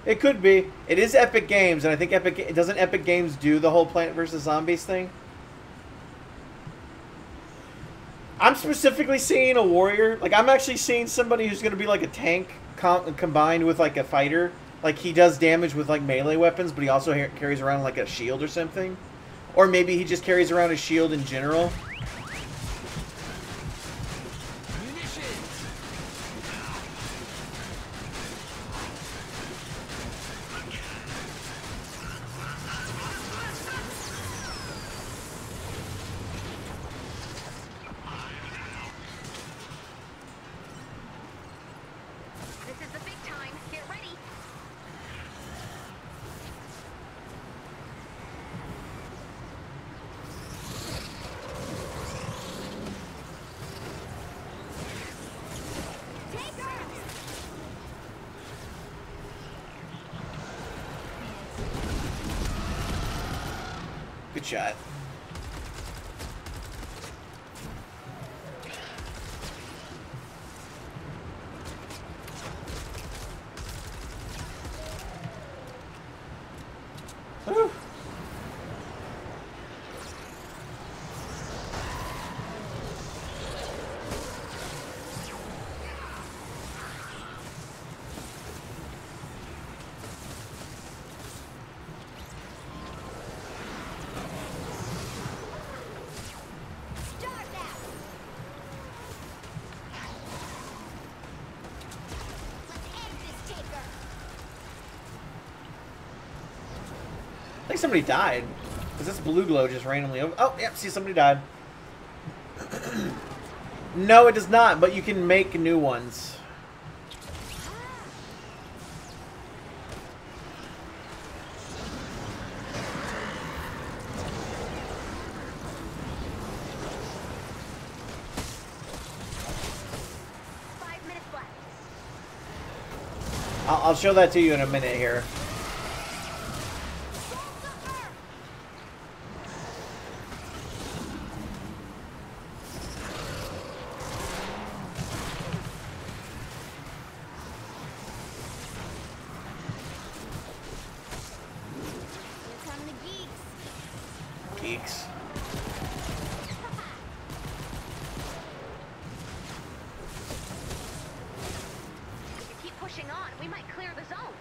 It could be. It is Epic Games, and I think doesn't Epic Games do the whole Plant vs. Zombies thing? I'm specifically seeing a warrior. Like, I'm actually seeing somebody who's going to be like a tank combined with like a fighter. Like, he does damage with like melee weapons, but he also carries around like a shield or something. Or maybe he just carries around a shield in general. This is the big time. Get ready. Take her. Good shot. Whew. Start that. Let's end this taker. I think somebody died. Because this blue glow just randomly... Oh, yep, see, somebody died. No, it does not, but you can make new ones. Five minutes left. I'll show that to you in a minute here. Here come the geeks. Geeks. If you keep pushing on, we might clear the zone.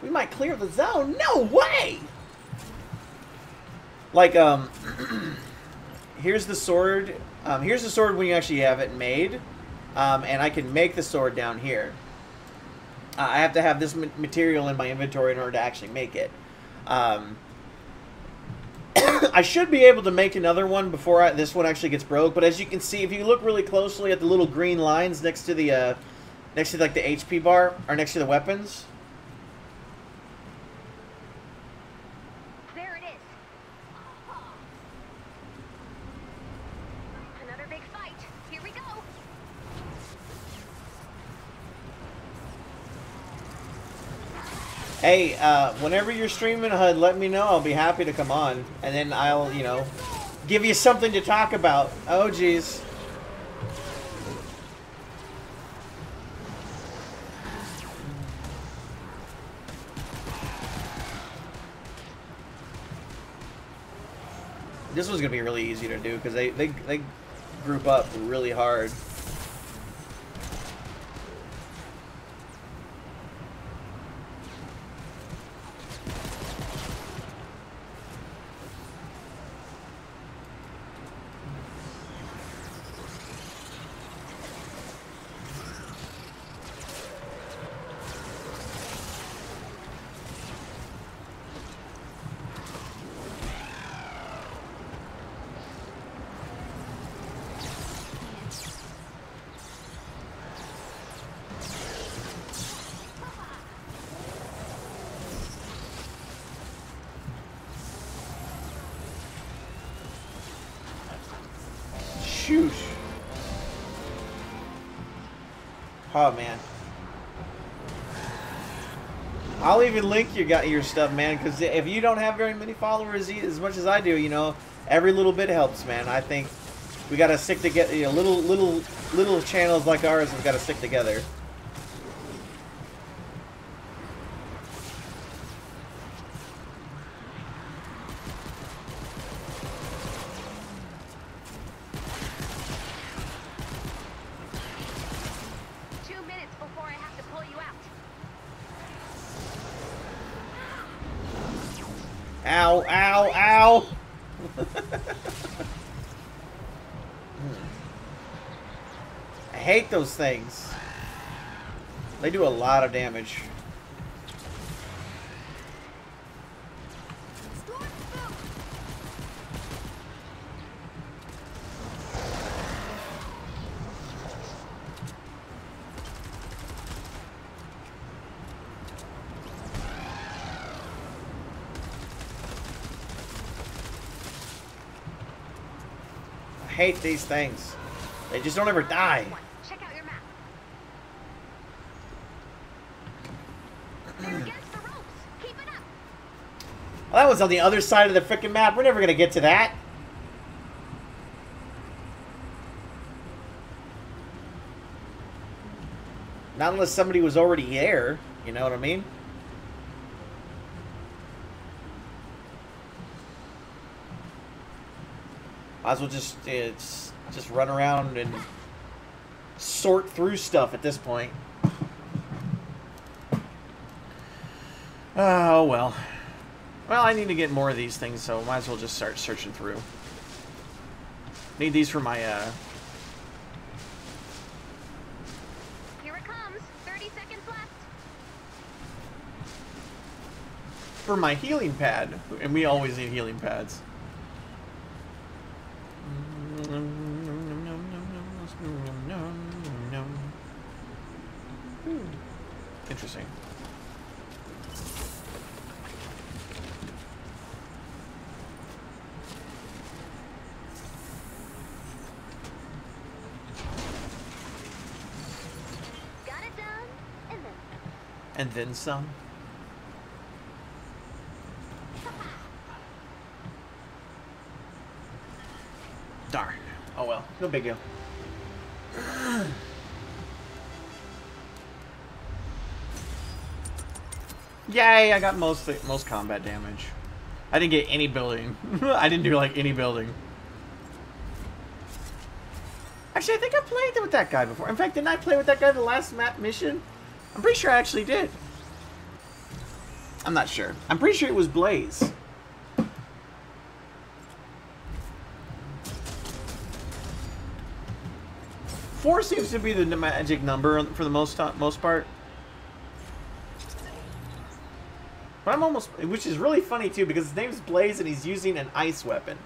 We might clear the zone? No way! Like, here's the sword. Here's the sword when you actually have it made. And I can make the sword down here. I have to have this material in my inventory in order to actually make it. I should be able to make another one before this one actually gets broke. But as you can see, if you look really closely at the little green lines next to the like the HP bar or next to the weapons. There it is. Another big fight. Here we go. Hey, whenever you're streaming HUD, let me know. I'll be happy to come on. And then I'll, you know, give you something to talk about. Oh, jeez. This one's going to be really easy to do because they group up really hard. shoosh. Oh man. I'll even link your stuff, man, because if you don't have very many followers as much as I do, you know, every little bit helps, man. I think we gotta stick together. You know, little channels like ours have got to stick together. Ow, ow, ow! I hate those things. They do a lot of damage. I hate these things. They just don't ever die. Check out your map. They're against the ropes. Keep it up. Well, that was on the other side of the frickin' map. We're never gonna get to that. Not unless somebody was already there. You know what I mean? Might as well just run around and sort through stuff at this point. Oh, well. Well, I need to get more of these things, so might as well just start searching through. Need these for my, Here it comes. 30 seconds left. for my healing pad. And we always need healing pads. Interesting. Got it done, and then And then some. Darn. Oh well, no big deal. Yay, I got most combat damage. I didn't get any building. I didn't do like any building. Actually, I think I played with that guy before. In fact, didn't I play with that guy the last map mission? I'm pretty sure I actually did. I'm not sure. I'm pretty sure it was Blaze. Four seems to be the magic number for the most part. But I'm almost, which is really funny too, because his name's Blaze and he's using an ice weapon.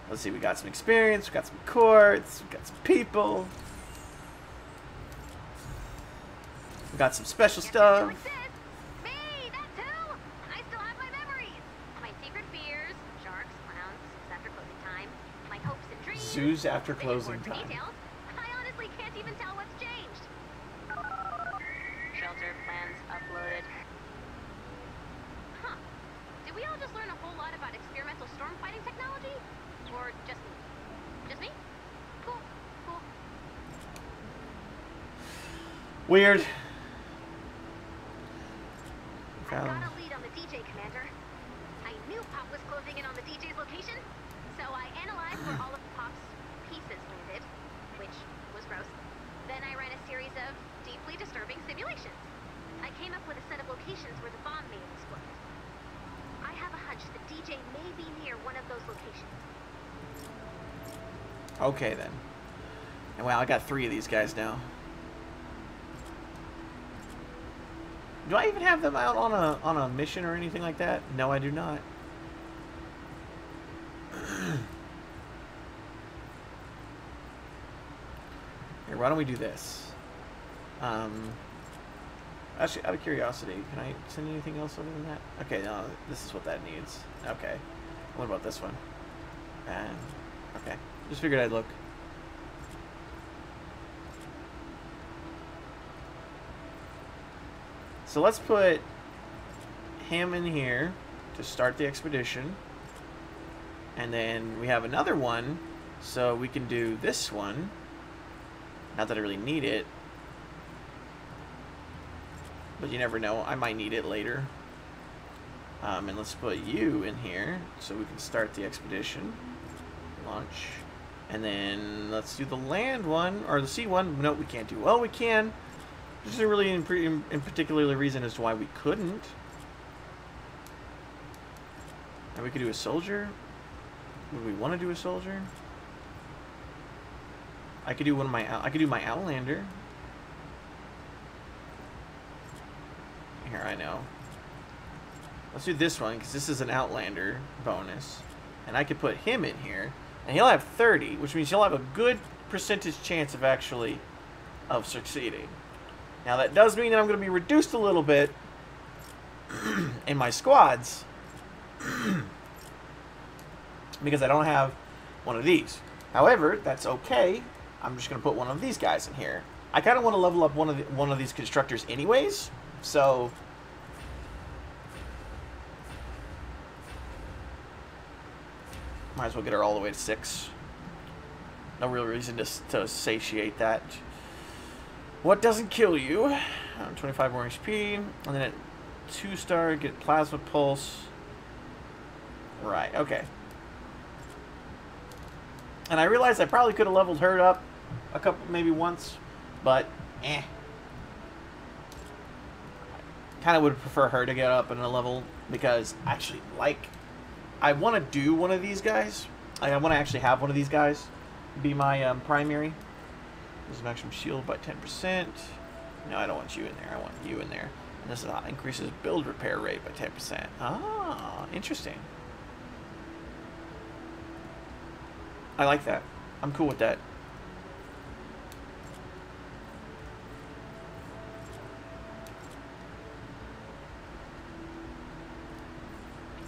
Let's see, we got some experience, we got some quartz, we got some people. We got some special stuff. me, that too. I still have my memories. My secret fears, sharks, clowns, zoos after closing time, my hopes and dreams. Zoos after Big closing word for time. details. I honestly can't even tell what's changed. Shelter plans uploaded. Huh. Did we all just learn a whole lot about experimental storm fighting technology? Or just me? Just me? Cool. Cool. Weird. I got a lead on the DJ, Commander. I knew Pop was closing in on the DJ's location, so I analyzed where all of Pop's pieces landed, which was gross. Then I ran a series of deeply disturbing simulations. I came up with a set of locations where the bomb may have exploded. I have a hunch the DJ may be near one of those locations. Okay then. And wow, I got 3 of these guys now. Do I even have them out on a mission or anything like that? No, I do not. Here, why don't we do this? Actually, out of curiosity, can I send anything else other than that? Okay, no, this is what that needs. Okay. What about this one? And okay, just figured I'd look. So let's put him in here to start the expedition. And then we have another one, so we can do this one. Not that I really need it. But you never know, I might need it later. And let's put you in here so we can start the expedition. Launch. And then let's do the land one, or the sea one. No, we can't do. Well, we can. There's isn't really in particular reason as to why we couldn't. And we could do a soldier. Would we want to do a soldier? I could do one of my. I could do my Outlander. Here, I know. Let's do this one, because this is an Outlander bonus. And I could put him in here. And he'll have 30, which means he'll have a good percentage chance of actually succeeding. Now, that does mean that I'm going to be reduced a little bit in my squads. Because I don't have one of these. However, that's okay. I'm just going to put one of these guys in here. I kind of want to level up one of these constructors anyways. So might as well get her all the way to 6. No real reason to satiate that. What doesn't kill you? 25 more HP. And then at 2-star, get Plasma Pulse. Right, okay. And I realized I probably could have leveled her up a couple, maybe once. But, eh. Kind of would prefer her to get up in a level because actually, like, I want to do one of these guys. I want to actually have one of these guys be my primary. This is maximum shield by 10%. No, I don't want you in there. I want you in there. And this increases build repair rate by 10%. Ah, interesting. I like that. I'm cool with that.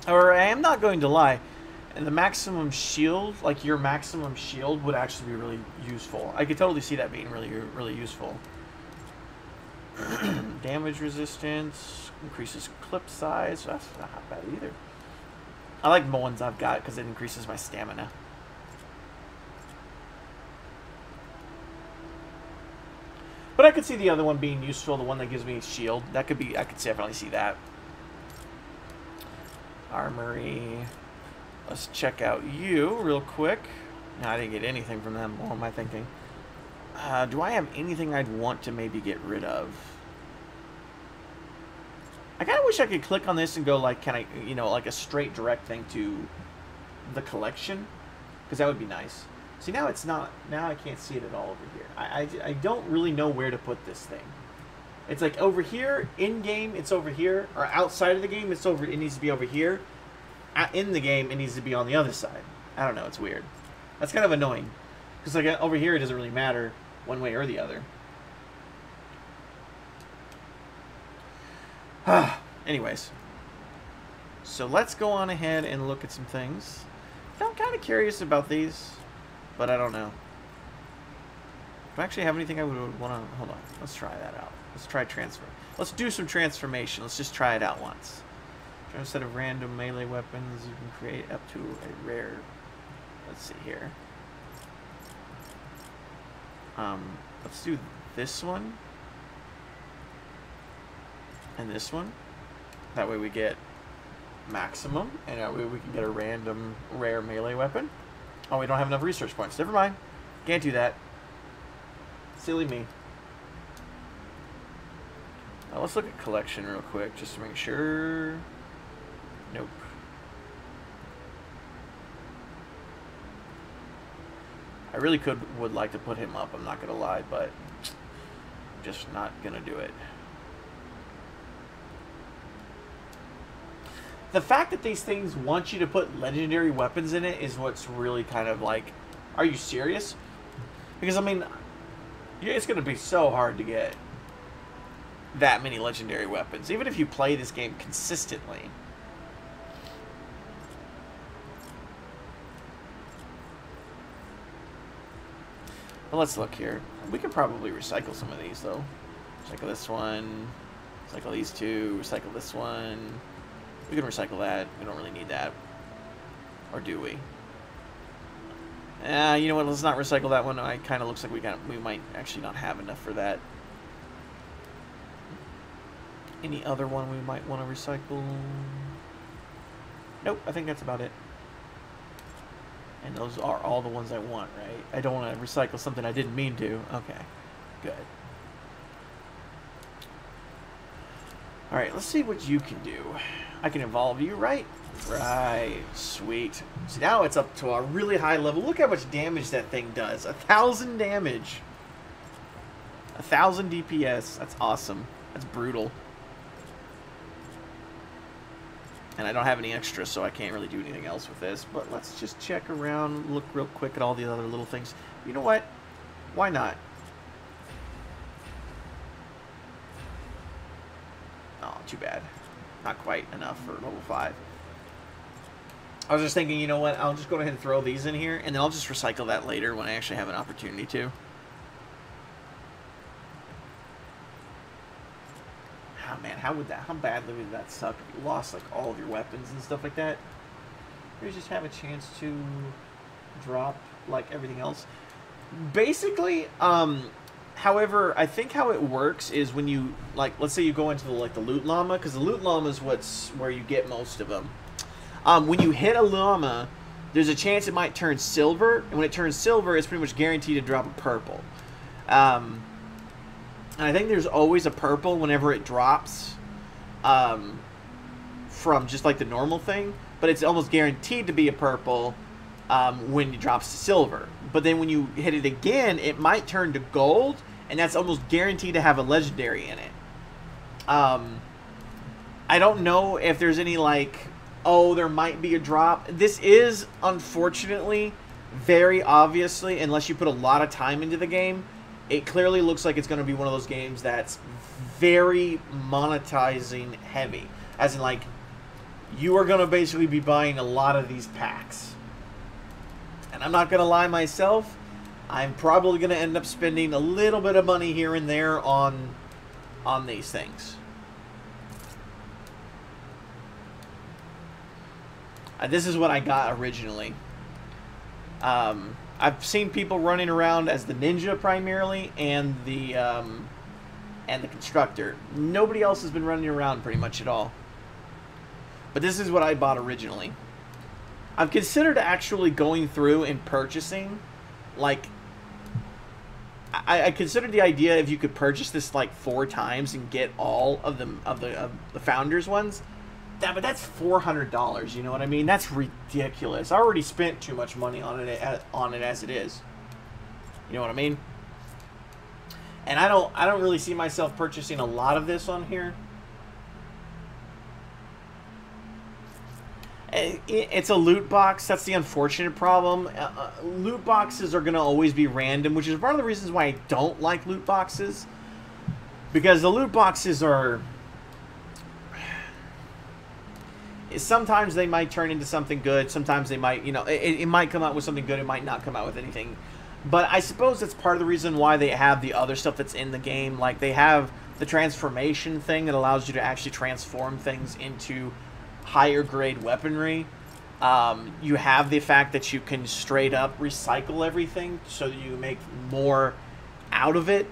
Or I am not going to lie, and the maximum shield, like your maximum shield, would actually be really useful. I could totally see that being really useful. Damage resistance, increases clip size. That's not bad either. I like the ones I've got because it increases my stamina. But I could see the other one being useful, the one that gives me shield. That could be, I could definitely see that. Armory. Let's check out you real quick. No, I didn't get anything from them. What am I thinking? Do I have anything I'd want to maybe get rid of? I kind of wish I could click on this and go like, can I, you know, like a straight direct thing to the collection? Because that would be nice. See, now it's not, now I can't see it at all over here. I don't really know where to put this thing. It's like over here, in-game, it's over here. Or outside of the game, it's over. It needs to be over here. In the game, it needs to be on the other side. I don't know. It's weird. That's kind of annoying. Because like over here, it doesn't really matter one way or the other. Anyways. So let's go on ahead and look at some things. I'm kind of curious about these. But I don't know. Do I actually have anything I would want to... Hold on. Let's try that out. Let's try transfer. Let's do some transformation. Let's just try it out once. Try a set of random melee weapons. You can create up to a rare... Let's see here. Let's do this one. And this one. That way we get maximum. And that way we can get a random rare melee weapon. Oh, we don't have enough research points. Never mind. Can't do that. Silly me. Now let's look at collection real quick just to make sure. Nope. I really would like to put him up, I'm not gonna lie, but I'm just not gonna do it. The fact that these things want you to put legendary weapons in it is what's really kind of like, are you serious? Because I mean, it's gonna be so hard to get. that many legendary weapons, even if you play this game consistently. Well, let's look here. We could probably recycle some of these, though. Recycle this one. Recycle these two. Recycle this one. We can recycle that. We don't really need that. Or do we? You know what? Let's not recycle that one. It kind of looks like we might actually not have enough for that. Any other one we might want to recycle? Nope, I think that's about it. And those are all the ones I want, right? I don't want to recycle something I didn't mean to. Okay, good. Alright, let's see what you can do. I can evolve you, right? Right, sweet. So now it's up to a really high level. Look how much damage that thing does. 1,000 damage. 1,000 DPS. That's awesome. That's brutal. And I don't have any extra, so I can't really do anything else with this. But let's just check around, look real quick at all the other little things. You know what? Why not? Oh, too bad. Not quite enough for level 5. I was just thinking, you know what? I'll just go ahead and throw these in here, and then I'll just recycle that later when I actually have an opportunity to. Oh man, how badly would that suck if you lost like all of your weapons and stuff like that? You just have a chance to drop like everything else. Basically, however, I think how it works is when you like, let's say you go into the loot llama, because the loot llama is where you get most of them. When you hit a llama, there's a chance it might turn silver, and when it turns silver, it's pretty much guaranteed to drop a purple. And I think there's always a purple whenever it drops from just like the normal thing. But it's almost guaranteed to be a purple when it drops to silver. But then when you hit it again, it might turn to gold. And that's almost guaranteed to have a legendary in it. I don't know if there's any like, oh, there might be a drop. This is, unfortunately, very obviously, unless you put a lot of time into the game, it clearly looks like it's going to be one of those games that's very monetizing heavy. As in, like, you are going to basically be buying a lot of these packs. And I'm not going to lie myself, I'm probably going to end up spending a little bit of money here and there on these things. This is what I got originally. I've seen people running around as the ninja primarily and the constructor. Nobody else has been running around pretty much at all. But this is what I bought originally. I've considered actually going through and purchasing, like, I considered the idea if you could purchase this like 4 times and get all of the founders ones. But that's $400. You know what I mean? That's ridiculous. I already spent too much money on it as it is. You know what I mean? And I don't really see myself purchasing a lot of this on here. It's a loot box. That's the unfortunate problem. Loot boxes are going to always be random, which is one of the reasons why I don't like loot boxes. Because the loot boxes are... sometimes they might turn into something good. Sometimes they might, you know, it might come out with something good. It might not come out with anything. But I suppose that's part of the reason why they have the other stuff that's in the game. Like, they have the transformation thing that allows you to actually transform things into higher grade weaponry. You have the fact that you can straight up recycle everything so that you make more out of it.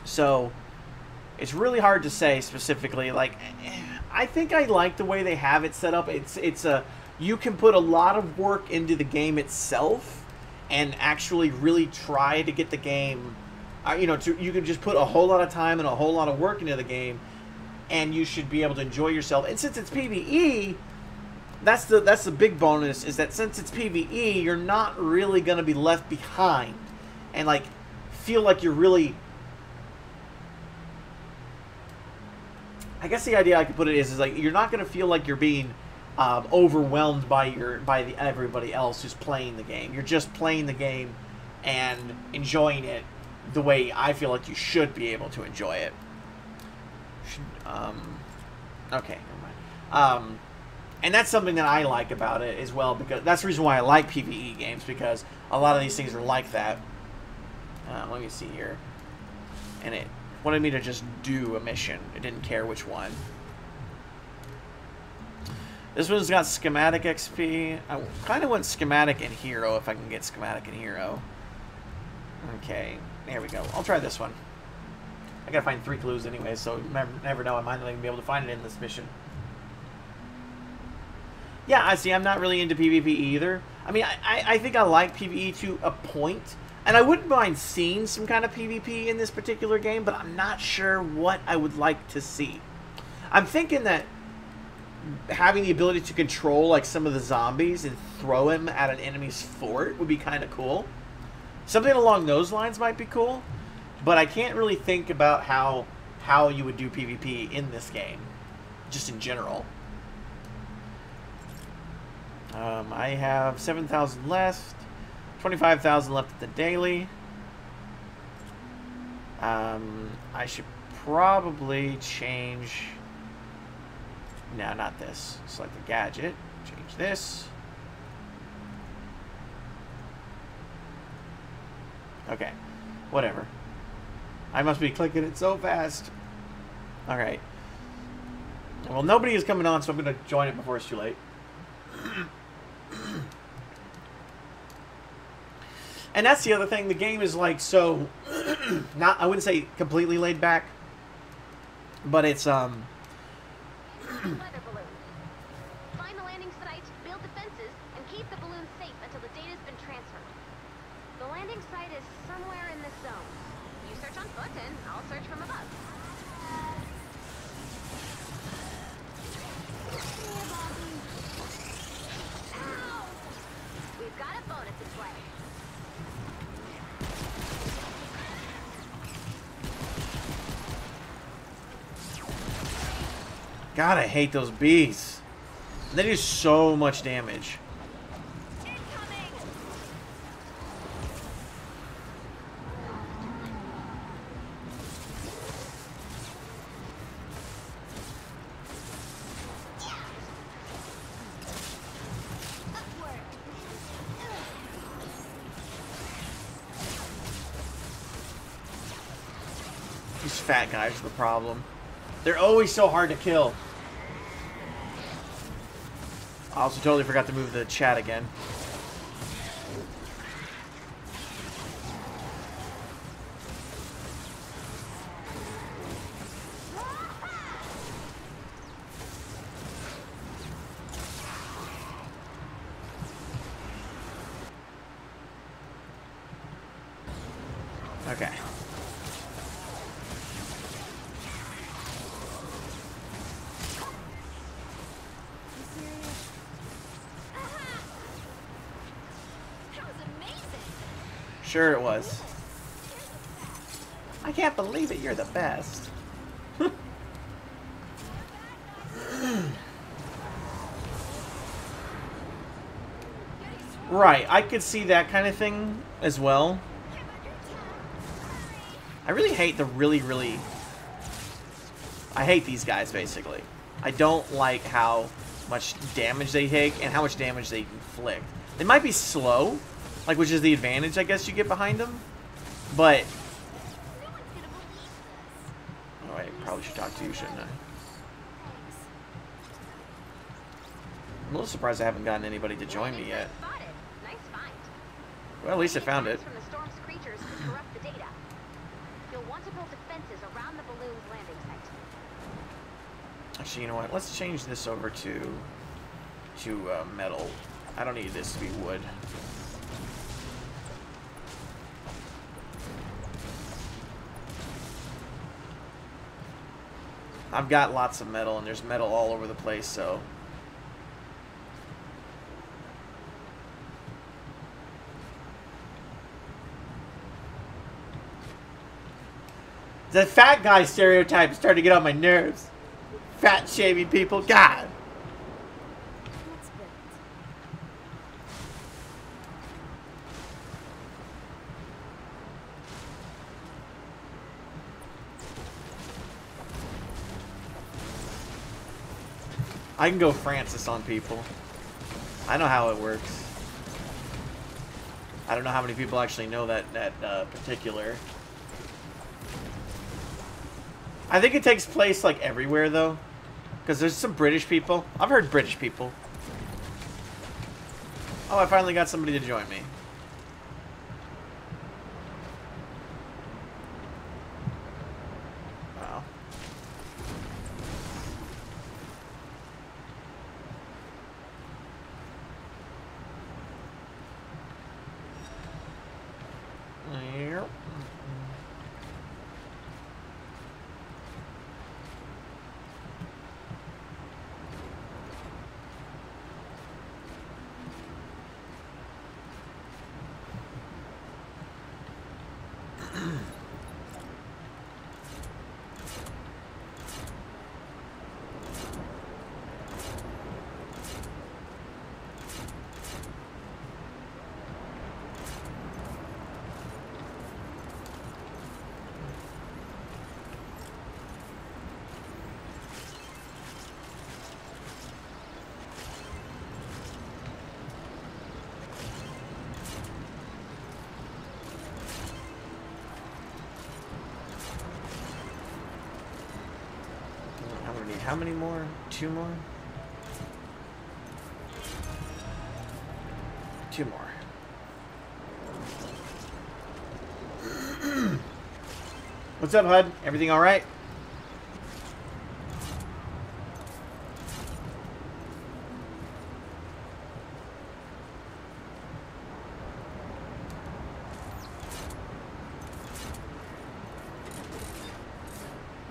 So it's really hard to say specifically. Like, I think I like the way they have it set up. You can put a lot of work into the game itself and actually really try to get the game, you can just put a whole lot of time and a whole lot of work into the game, and you should be able to enjoy yourself. And since it's PvE, that's the big bonus, is that since it's PvE, you're not really going to be left behind and like feel like you're really... I guess the idea I could put it is like you're not going to feel like you're being overwhelmed by everybody else who's playing the game. You're just playing the game and enjoying it the way I feel like you should be able to enjoy it. Okay, never mind. And that's something that I like about it as well, because that's the reason why I like PvE games, because a lot of these things are like that. Let me see here. And it wanted me to just do a mission. It didn't care which one. This one's got schematic XP. I kind of want schematic and hero if I can get schematic and hero. Okay, there we go. I'll try this one. I gotta find 3 clues anyway, so never know. I might not even be able to find it in this mission. Yeah, I see. I'm not really into PvP either. I mean, I think I like PvE to a point, and I wouldn't mind seeing some kind of PvP in this particular game, but I'm not sure what I would like to see. I'm thinking that having the ability to control like some of the zombies and throw them at an enemy's fort would be kind of cool. Something along those lines might be cool, but I can't really think about how you would do PvP in this game, just in general. I have 7,000 left, 25,000 left at the daily. I should probably change. No, not this. Select the gadget. Change this. Okay. Whatever. I must be clicking it so fast. Alright. Well, nobody is coming on, so I'm going to join it before it's too late. And that's the other thing. The game is like so... not, I wouldn't say completely laid back. But it's, Weather balloon. Find the landing site, build defenses, and keep the balloon safe until the data's been transferred. The landing site is somewhere in this zone. You search on foot, and I'll search from above. Ow! We've got a bonus in play. God, I hate those bees. They do so much damage. These fat guys are the problem. They're always so hard to kill. I also totally forgot to move the chat again. Okay. Sure it was. I can't believe it, you're the best. Right, I could see that kind of thing as well. I really hate the I hate these guys, basically. I don't like how much damage they take and how much damage they inflict. They might be slow, like, which is the advantage, I guess, you get behind them. But... oh, I probably should talk to you, shouldn't I? I'm a little surprised I haven't gotten anybody to join me yet. Nice find. Well, at least I found it. From the storm's creatures could corrupt the data. You'll want to build defenses around the balloon's landing site. Actually, you know what? Let's change this over to metal. I don't need this to be wood. I've got lots of metal, and there's metal all over the place, so... the fat guy stereotype is starting to get on my nerves. Fat, shaving people. God. I can go Francis on people. I know how it works. I don't know how many people actually know that particular. I think it takes place like everywhere though, because there's some British people. I've heard British people. Oh, I finally got somebody to join me. Wow. Yep. How many more? 2 more? 2 more. What's up, Hud? Everything all right?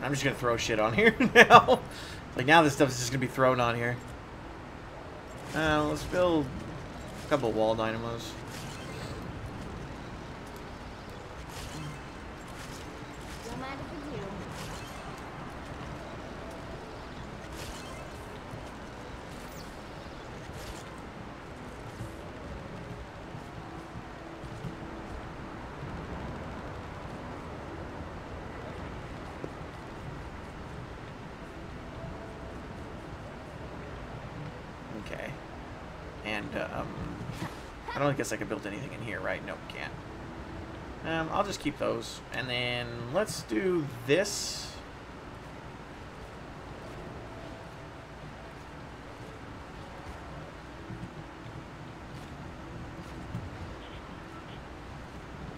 I'm just gonna throw shit on here now. Like now this stuff is just gonna be thrown on here. Let's build a couple wall dynamos. Don't mind if we do. Okay. And, I don't guess I could build anything in here, right? Nope, can't. I'll just keep those. And then let's do this.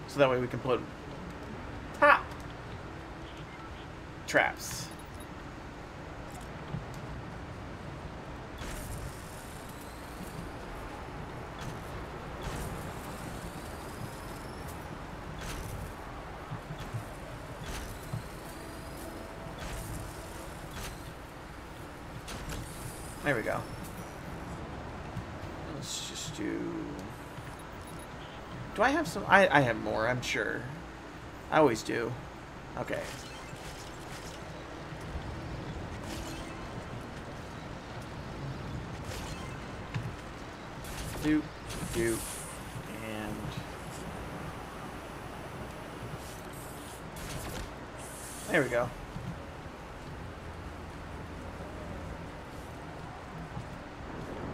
So that way we can put traps. There we go. Let's just do... Do I have some... I have more, I'm sure. I always do. Okay. Do, and... There we go.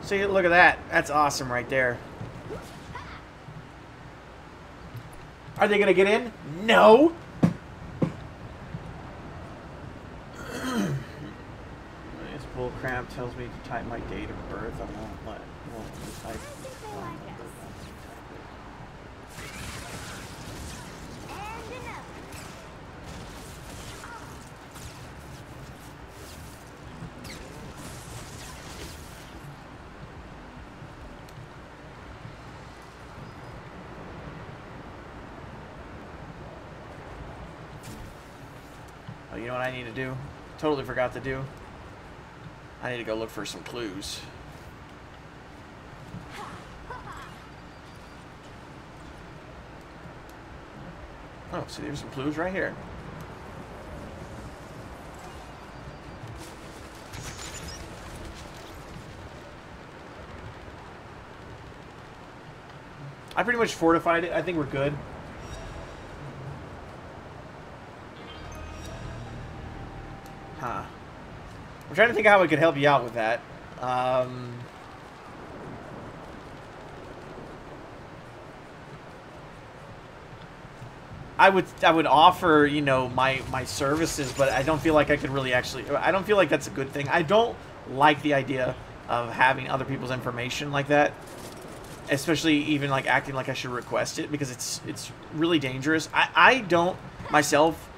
See, look at that. That's awesome right there. Are they going to get in? No! This bullcrap tells me to type my date of birth. I won't type. Oh, you know what I need to do? Totally forgot to do. I need to go look for some clues. Oh, see, there's some clues right here. I pretty much fortified it. I think we're good. Huh. I'm trying to think of how I could help you out with that. Um, I would offer, you know, my services, but I don't feel like I could really actually. I don't feel like that's a good thing. I don't like the idea of having other people's information like that, especially even like acting like I should request it, because it's really dangerous. I don't myself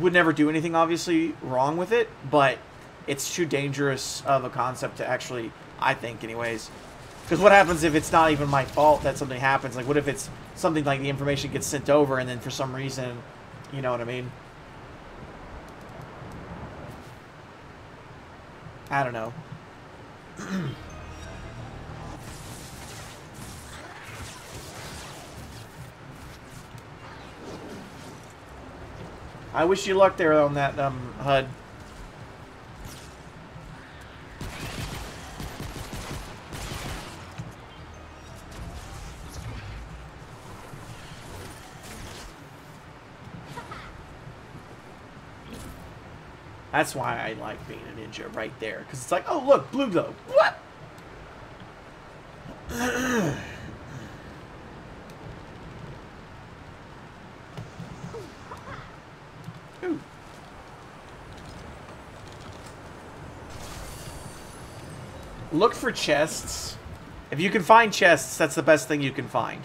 would never do anything obviously wrong with it, but it's too dangerous of a concept to actually, I think anyways. Because what happens if it's not even my fault that something happens? Like, what if it's something like the information gets sent over and then for some reason, you know what I mean? I don't know. I wish you luck there on that HUD. That's why I like being a ninja right there. Because it's like, oh, look, blue glow. What? Ooh. Look for chests. If you can find chests, that's the best thing you can find.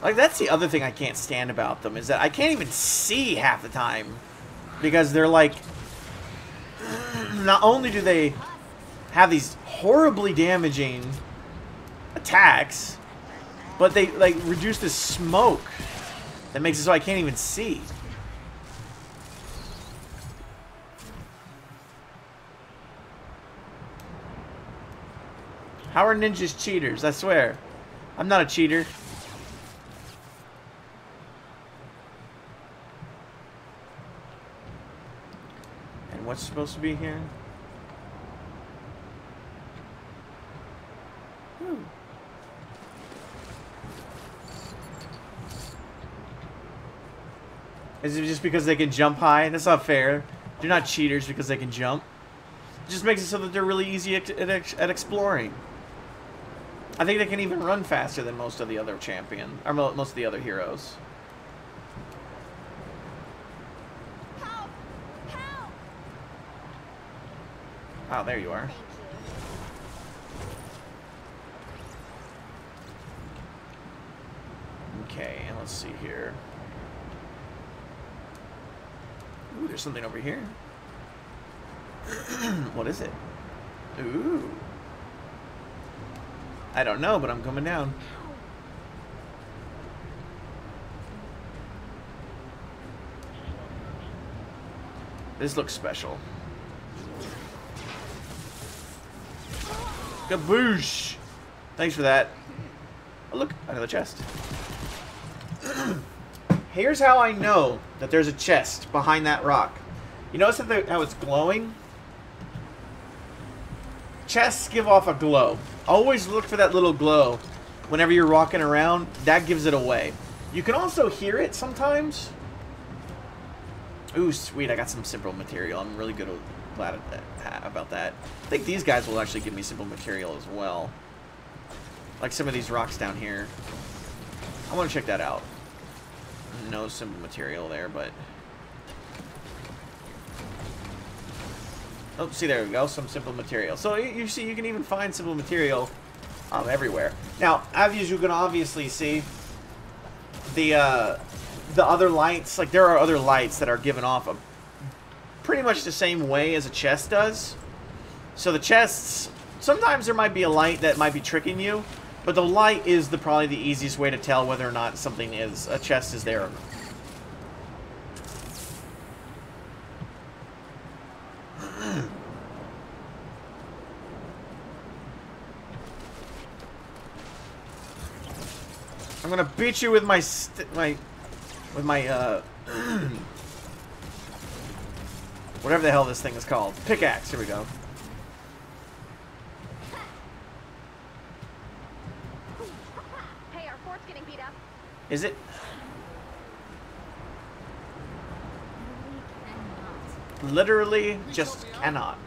Like, that's the other thing I can't stand about them, is that I can't even see half the time. Because they're like... Not only do they have these horribly damaging attacks, but they, like, reduce the smoke that makes it so I can't even see. How are ninjas cheaters? I swear. I'm not a cheater. What's supposed to be here? Ooh. Is it just because they can jump high? That's not fair. They're not cheaters because they can jump. It just makes it so that they're really easy at exploring. I think they can even run faster than most of the other champions, or most of the other heroes. Oh, there you are. Okay, and let's see here. Ooh, there's something over here. What is it? Ooh. I don't know, but I'm coming down. This looks special. Kaboosh! Thanks for that. Oh, look, another chest. Here's how I know that there's a chest behind that rock. You notice how it's glowing? Chests give off a glow. Always look for that little glow whenever you're walking around. That gives it away. You can also hear it sometimes. Ooh, sweet. I got some simple material. I'm really glad about that. I think these guys will actually give me simple material as well. Like some of these rocks down here. I want to check that out. No simple material there, but... Oh, see, there we go. Some simple material. So you see, you can even find simple material everywhere. Now, as you can obviously see, the other lights, like there are other lights that are given off pretty much the same way as a chest does. So the chests, sometimes there might be a light that might be tricking you, but the light is probably the easiest way to tell whether or not something is, a chest is there. I'm gonna beat you with my whatever the hell this thing is called. Pickaxe, here we go. Hey, our fort's getting beat up. Is it? Literally just cannot.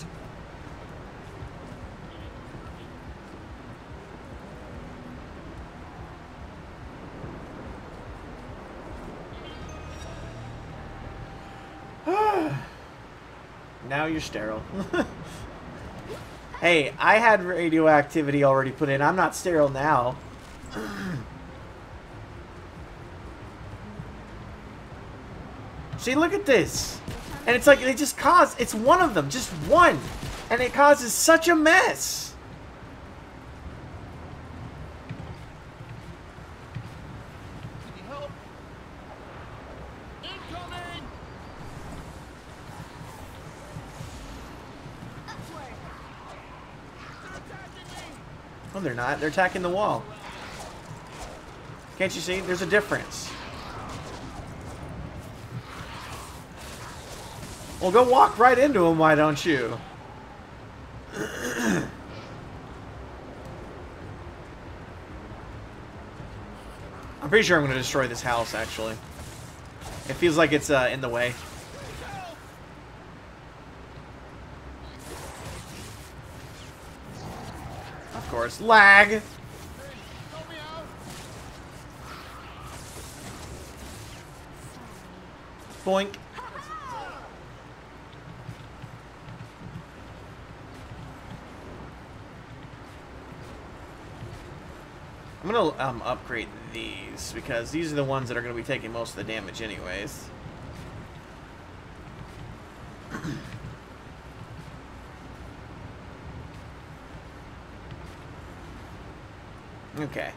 Now you're sterile. Hey, I had radioactivity already put in. I'm not sterile now. See, look at this. And it's like, they just cause, it's one of them, just one. And it causes such a mess. Need help? Incoming! They're attacking me! No, they're not. They're attacking the wall. Can't you see? There's a difference. Well, go walk right into them, why don't you? I'm pretty sure I'm going to destroy this house, actually. It feels like it's in the way. Of course. Lag! Help me out! Boink. I'm going to upgrade these, because these are the ones that are going to be taking most of the damage anyways. Okay.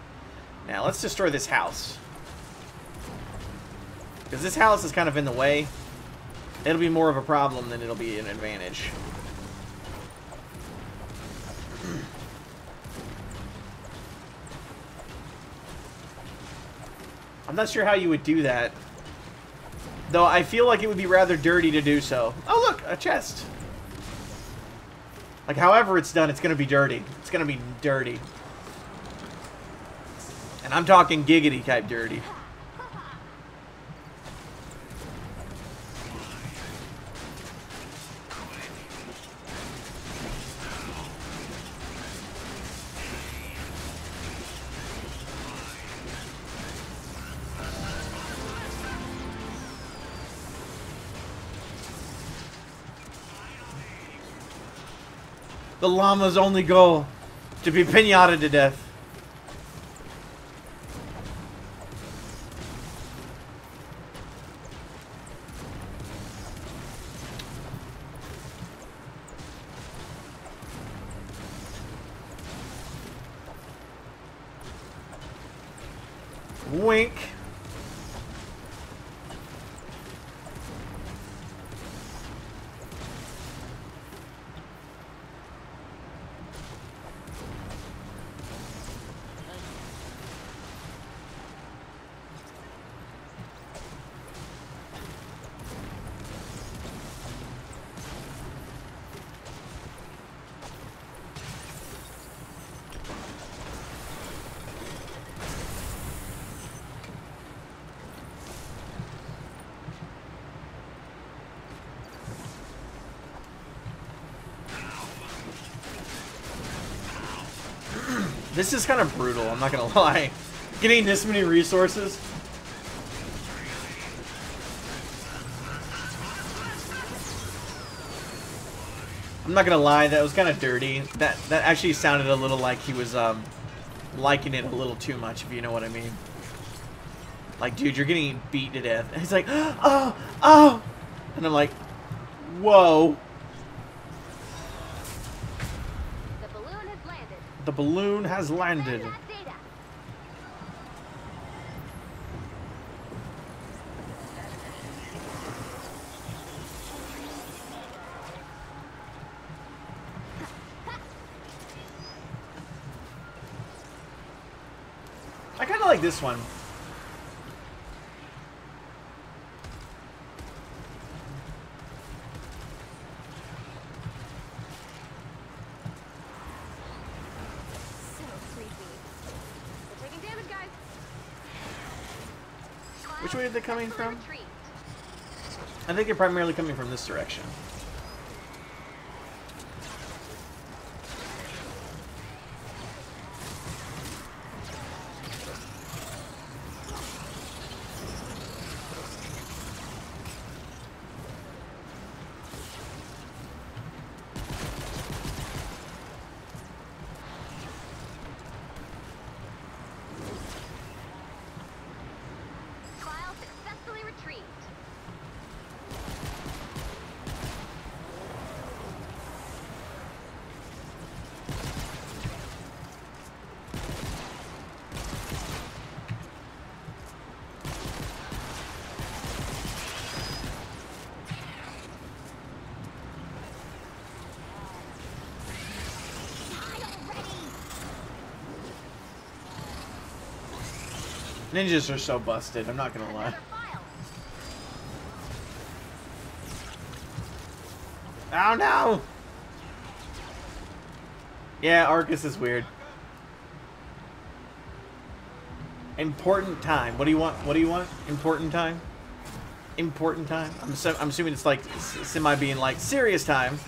Now, let's destroy this house. Because this house is kind of in the way. It'll be more of a problem than it'll be an advantage. I'm not sure how you would do that. Though I feel like it would be rather dirty to do so. Oh, look! A chest! Like, however it's done, it's going to be dirty. It's going to be dirty. And I'm talking giggity type dirty. The llama's only goal, to be pinata to death. Wink. This is kind of brutal, I'm not gonna lie. Getting this many resources. I'm not gonna lie, that was kind of dirty. That actually sounded a little like he was liking it a little too much, if you know what I mean. Like, dude, you're getting beat to death. And he's like, oh, oh! And I'm like, whoa. The balloon has landed. Send that data. I kind of like this one. So creepy. We're taking damage, guys. Which way are they coming Successfully from? retrieved. I think they're primarily coming from this direction. Trial successfully retrieved. Ninjas are so busted, I'm not gonna lie. Another file. Oh no! Yeah, Arcus is weird. Important time. What do you want? What do you want? Important time? Important time? I'm assuming it's like semi being like serious time.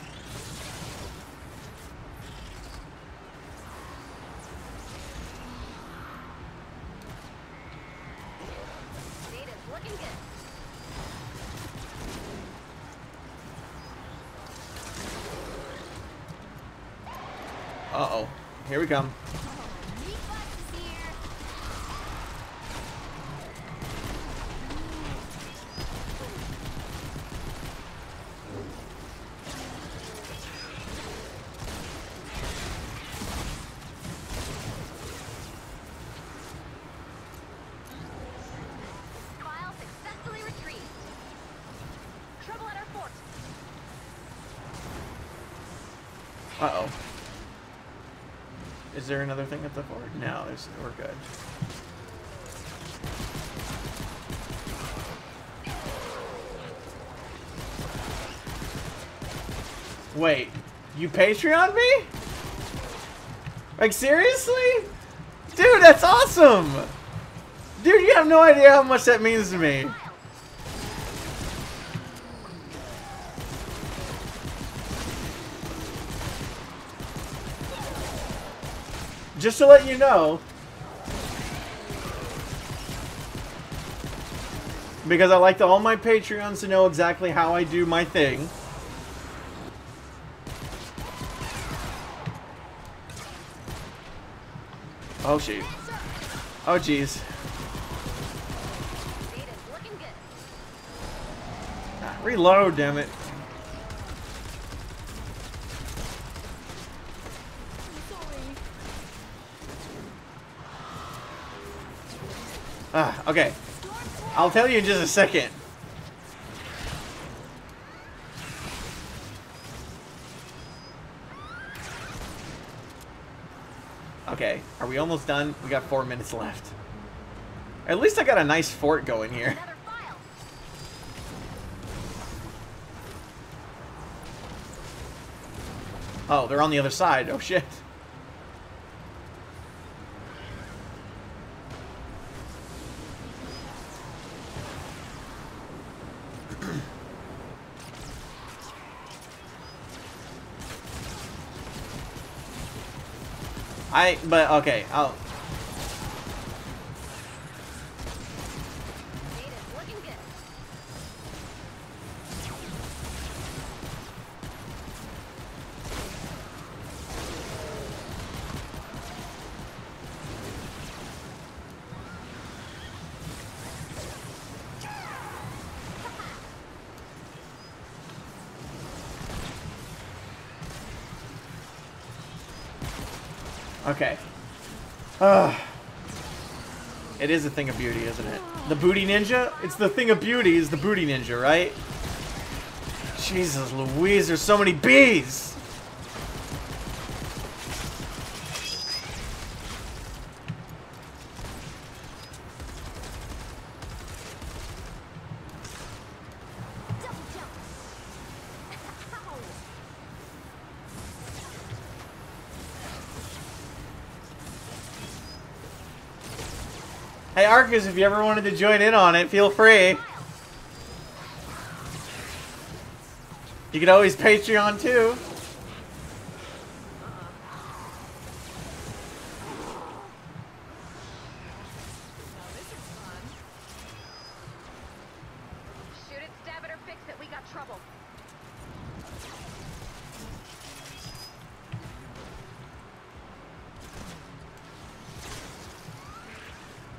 Data's looking good. Uh-oh. Here we come. Reflex is here. File successfully retrieved. Trouble at our fort. Uh-oh. Is there another thing at the fort? No, we're good. Wait, you Patreon me? Like, seriously? Dude, that's awesome! Dude, you have no idea how much that means to me. Just to let you know, because I like all my Patreons to know exactly how I do my thing. Oh shoot. Oh jeez. Data's looking good. Reload, damn it. Okay. I'll tell you in just a second. Okay, are we almost done? We got 4 minutes left. At least I got a nice fort going here. Another file. Oh, they're on the other side. Oh shit. But okay, I'll. Data's looking good. Okay. It is a thing of beauty, isn't it? The booty ninja? It's the thing of beauty is the booty ninja, right? Jesus Louise, there's so many bees! Hey Arcus, if you ever wanted to join in on it, feel free. You can always Patreon too. Shoot it, stab it, or fix it. We got trouble.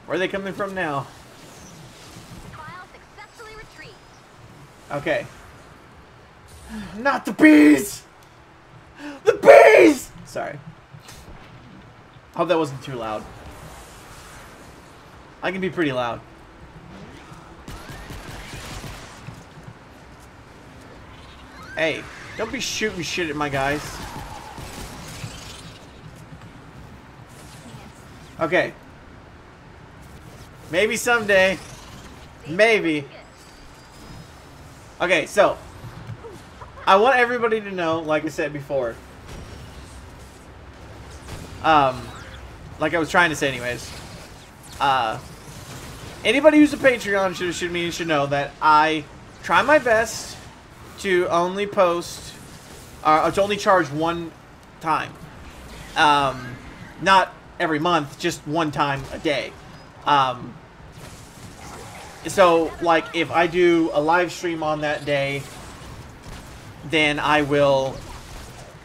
Where are they coming from now? File successfully retrieved. Okay. Not the bees! The bees! Sorry. Hope that wasn't too loud. I can be pretty loud. Hey, don't be shooting shit at my guys. Okay. Maybe someday. Maybe. Okay, so I want everybody to know, like I said before. Like I was trying to say anyways. Anybody who's a Patreon should know that I try my best to only post to only charge one time. Not every month, just one time a day. So, like, if I do a live stream on that day, then I will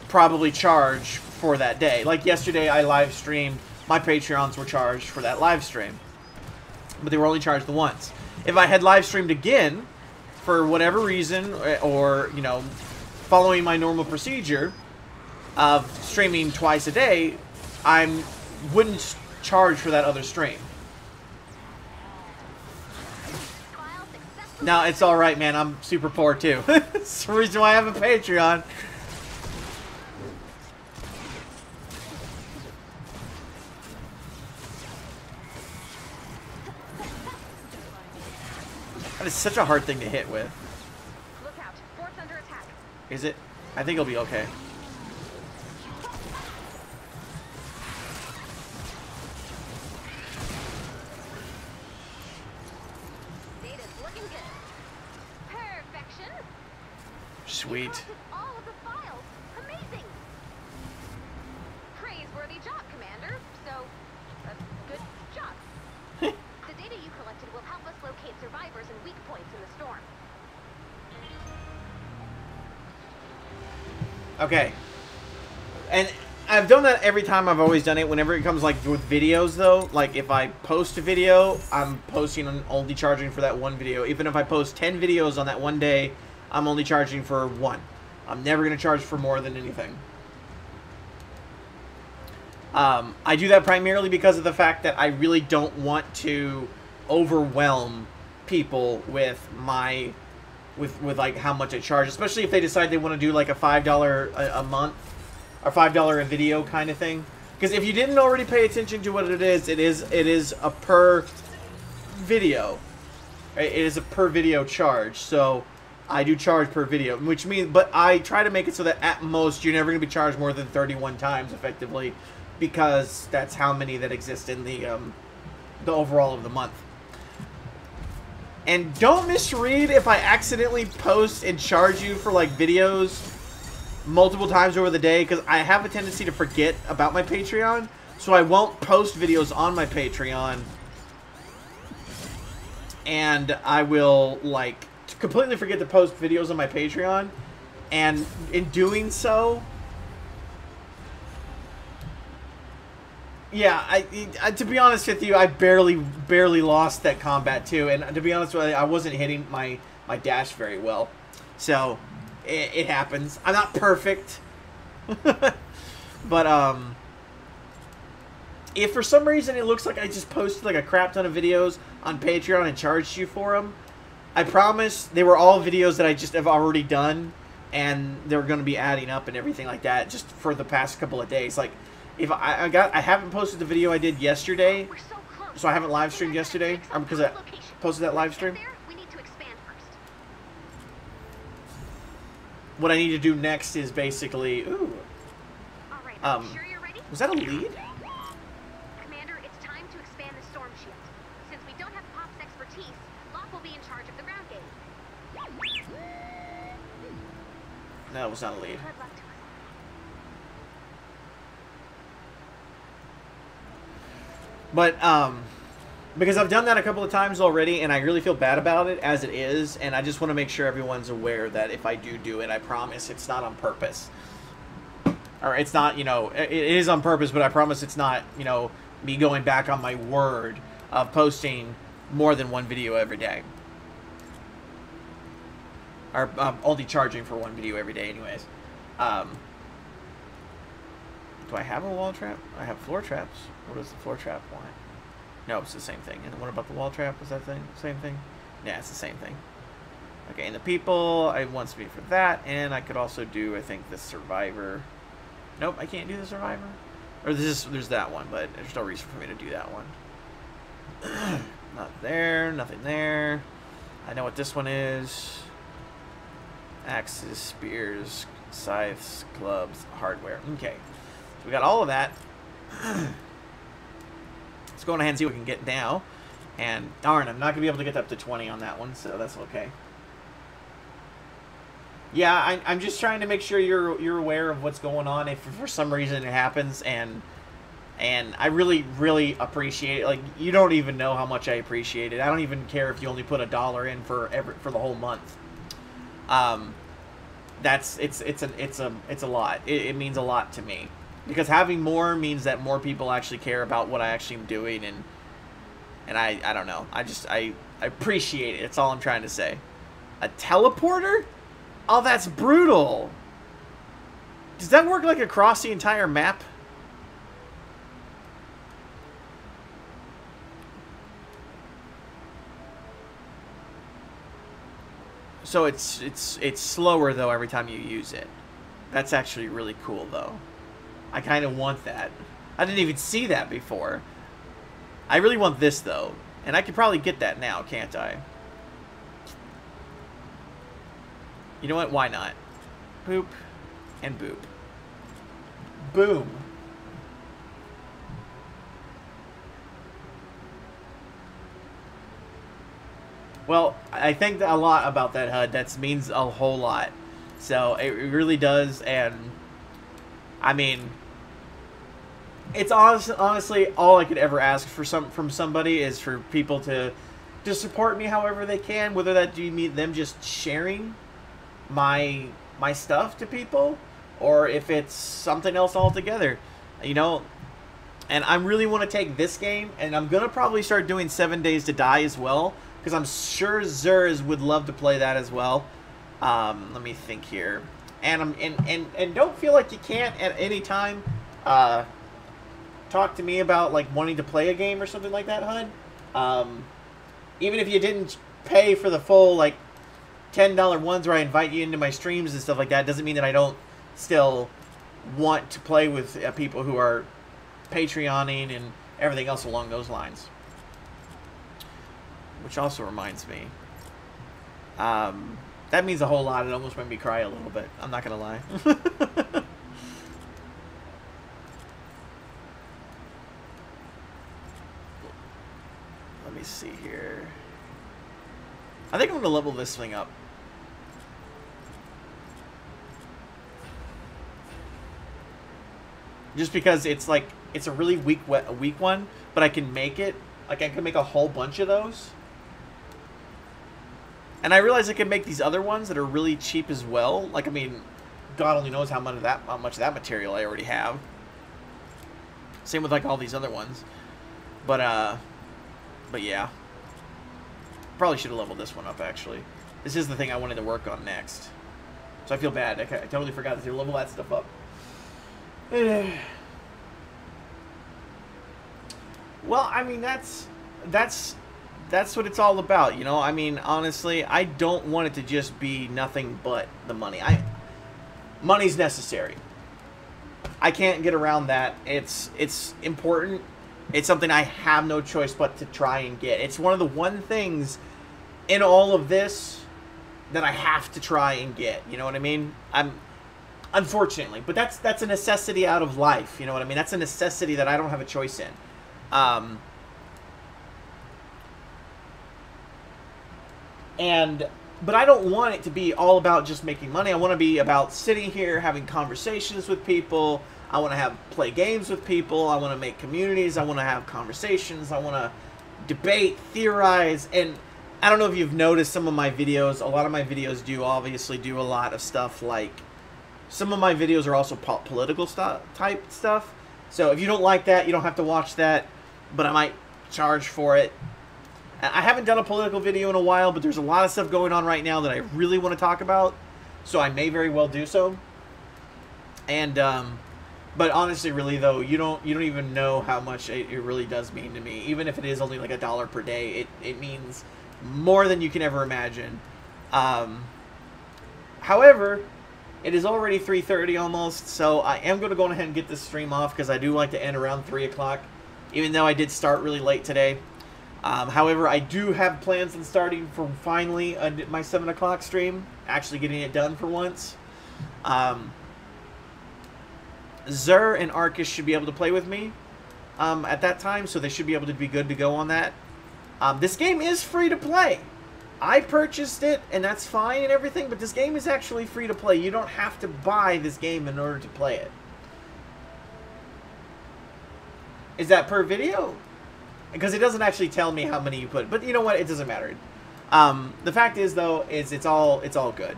probably charge for that day. Like, yesterday I live streamed, my Patreons were charged for that live stream. But they were only charged the once. If I had live streamed again, for whatever reason, or, you know, following my normal procedure of streaming twice a day, I wouldn't charge for that other stream. Now, it's alright, man. I'm super poor, too. That's the reason why I have a Patreon. That is such a hard thing to hit with. Look out. Fort's under attack. Is it? I think it'll be okay. Sweet. All of the files. Amazing. Praiseworthy job, Commander. So, good job. The data you collected will help us locate survivors and weak points in the storm. Okay. And I've done that every time. I've always done it. Whenever it comes, like, with videos, though. Like, if I post a video, I'm posting and only charging for that one video. Even if I post 10 videos on that one day, I'm only charging for one. I'm never going to charge for more than anything. I do that primarily because of the fact that I really don't want to overwhelm people with my... with like how much I charge. Especially if they decide they want to do like a $5 a month. Or $5 a video kind of thing. Because if you didn't already pay attention to what it is a per video. It is a per video charge. So... I do charge per video, which means, but I try to make it so that at most you're never going to be charged more than 31 times effectively, because that's how many that exist in the overall of the month. And don't misread if I accidentally post and charge you for like videos multiple times over the day, because I have a tendency to forget about my Patreon, so I won't post videos on my Patreon, and I will like completely forget to post videos on my Patreon, and in doing so, yeah, I to be honest with you, I barely lost that combat too, and to be honest with you, I wasn't hitting my dash very well, so it happens. I'm not perfect, but if for some reason it looks like I just posted like a crap ton of videos on Patreon and charged you for them, I promise they were all videos that I just have already done, and they're going to be adding up and everything like that just for the past couple of days. Like, if I haven't posted the video I did yesterday, We're so close. so I haven't live streamed yesterday, because I posted that live stream. There, we need to expand first. What I need to do next is basically, ooh, All right. Sure you're ready? was that a lead? Commander, it's time to expand the storm shield. Since we don't have Pop's expertise, Locke will be in charge of the ground game. No, it was not a lead. Good luck to us. But, because I've done that a couple of times already, and I really feel bad about it as it is, and I just want to make sure everyone's aware that if I do it, I promise it's not on purpose. Or it's not, you know, it is on purpose, but I promise it's not, you know, me going back on my word of posting more than one video every day. Or only charging for one video every day anyways. Do I have a wall trap? I have floor traps. What does the floor trap want? No, it's the same thing. And what about the wall trap? Was that thing? Same thing? Yeah, it's the same thing. Okay, and the people, it wants me for that. And I could also do, I think, the survivor. Nope, I can't do the survivor. Or there's that one, but there's no reason for me to do that one. Not there, nothing there. I know what this one is. Axes, spears, scythes, clubs, hardware. Okay, so we got all of that. Let's go on ahead and see what we can get now. And darn, I'm not going to be able to get up to 20 on that one, so that's okay. Yeah, I'm just trying to make sure you're aware of what's going on if for some reason it happens, and I really appreciate it. Like, you don't even know how much I appreciate it. I don't even care if you only put $1 in for the whole month. It's a lot. It means a lot to me, because having more means that more people actually care about what I actually am doing, and I don't know. I appreciate it. That's all I'm trying to say. A teleporter? Oh, that's brutal. Does that work like across the entire map? So it's slower though every time you use it. That's actually really cool though. I kind of want that. I didn't even see that before. I really want this though, and I could probably get that now, can't I? You know what? Why not? Boop and boop. Boom. Well, I think a lot about that HUD. That means a whole lot. So it really does, and I mean, it's honestly all I could ever ask from somebody is for people to support me however they can. Whether that do mean them just sharing my stuff to people, or if it's something else altogether, you know. And I really want to take this game, and I'm gonna probably start doing 7 Days to Die as well, because I'm sure Zers would love to play that as well. Let me think here. And and don't feel like you can't at any time talk to me about like wanting to play a game or something like that, HUD. Even if you didn't pay for the full like $10 ones where I invite you into my streams and stuff like that, doesn't mean that I don't still want to play with people who are Patreoning and everything else along those lines. Which also reminds me, that means a whole lot. It almost made me cry a little bit. I'm not gonna lie. Let me see here. I think I'm gonna level this thing up. Just because it's like, it's a really weak one, but I can make it, like I can make a whole bunch of those. And I realize I can make these other ones that are really cheap as well. Like, I mean, God only knows how much of that material I already have. Same with like all these other ones. But yeah. Probably should have leveled this one up actually. This is the thing I wanted to work on next. So I feel bad. I totally forgot to level that stuff up. Well, I mean, that's what it's all about, you know. I mean, honestly, I don't want it to just be nothing but the money. Money's necessary. I can't get around that. It's important. It's something I have no choice but to try and get. It's one of the one things in all of this that I have to try and get. You know what I mean? Unfortunately, but that's a necessity out of life. You know what I mean? That's a necessity that I don't have a choice in. But I don't want it to be all about just making money. I want to be about sitting here, having conversations with people. I want to play games with people. I want to make communities. I want to have conversations. I want to debate, theorize, and I don't know if you've noticed some of my videos. A lot of my videos obviously do a lot of stuff like, some of my videos are also political type stuff. So if you don't like that, you don't have to watch that, but I might charge for it. I haven't done a political video in a while, but there's a lot of stuff going on right now that I really want to talk about, so I may very well do so. And but honestly, really though, you don't even know how much it really does mean to me. Even if it is only like $1 per day, it means more than you can ever imagine. However, it is already 3:30 almost, so I am going to go ahead and get this stream off because I do like to end around 3 o'clock, even though I did start really late today. However, I do have plans on starting for finally my 7 o'clock stream, actually getting it done for once. Zur and Arcus should be able to play with me at that time, so they should be able to be good to go on that. This game is free to play. I purchased it, and that's fine and everything, but this game is actually free to play. You don't have to buy this game in order to play it. Is that per video? Because it doesn't actually tell me how many you put. But you know what? It doesn't matter. The fact is, though, is it's all good.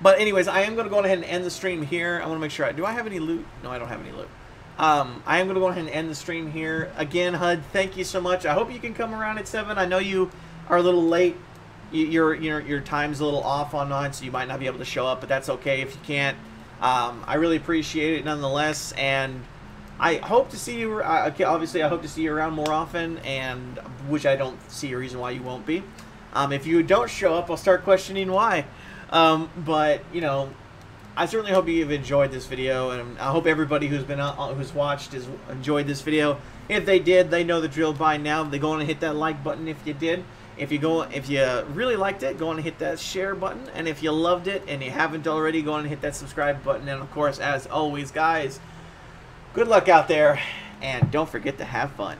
But anyways, I am going to go ahead and end the stream here. I want to make sure. Do I have any loot? No, I don't have any loot. I am going to go ahead and end the stream here. Again, HUD, thank you so much. I hope you can come around at 7. I know you are a little late. Your time's a little off on mine, so you might not be able to show up, but that's okay if you can't. I really appreciate it nonetheless, and I hope to see you. Obviously, I hope to see you around more often, and which I don't see a reason why you won't be. If you don't show up, I'll start questioning why. But you know, I certainly hope you've enjoyed this video, and I hope everybody who's watched has enjoyed this video. If they did, they know the drill by now. They go on and hit that like button if you did. If you really liked it, go on and hit that share button. And if you loved it and you haven't already, go on and hit that subscribe button. And of course, as always, guys, good luck out there, and don't forget to have fun.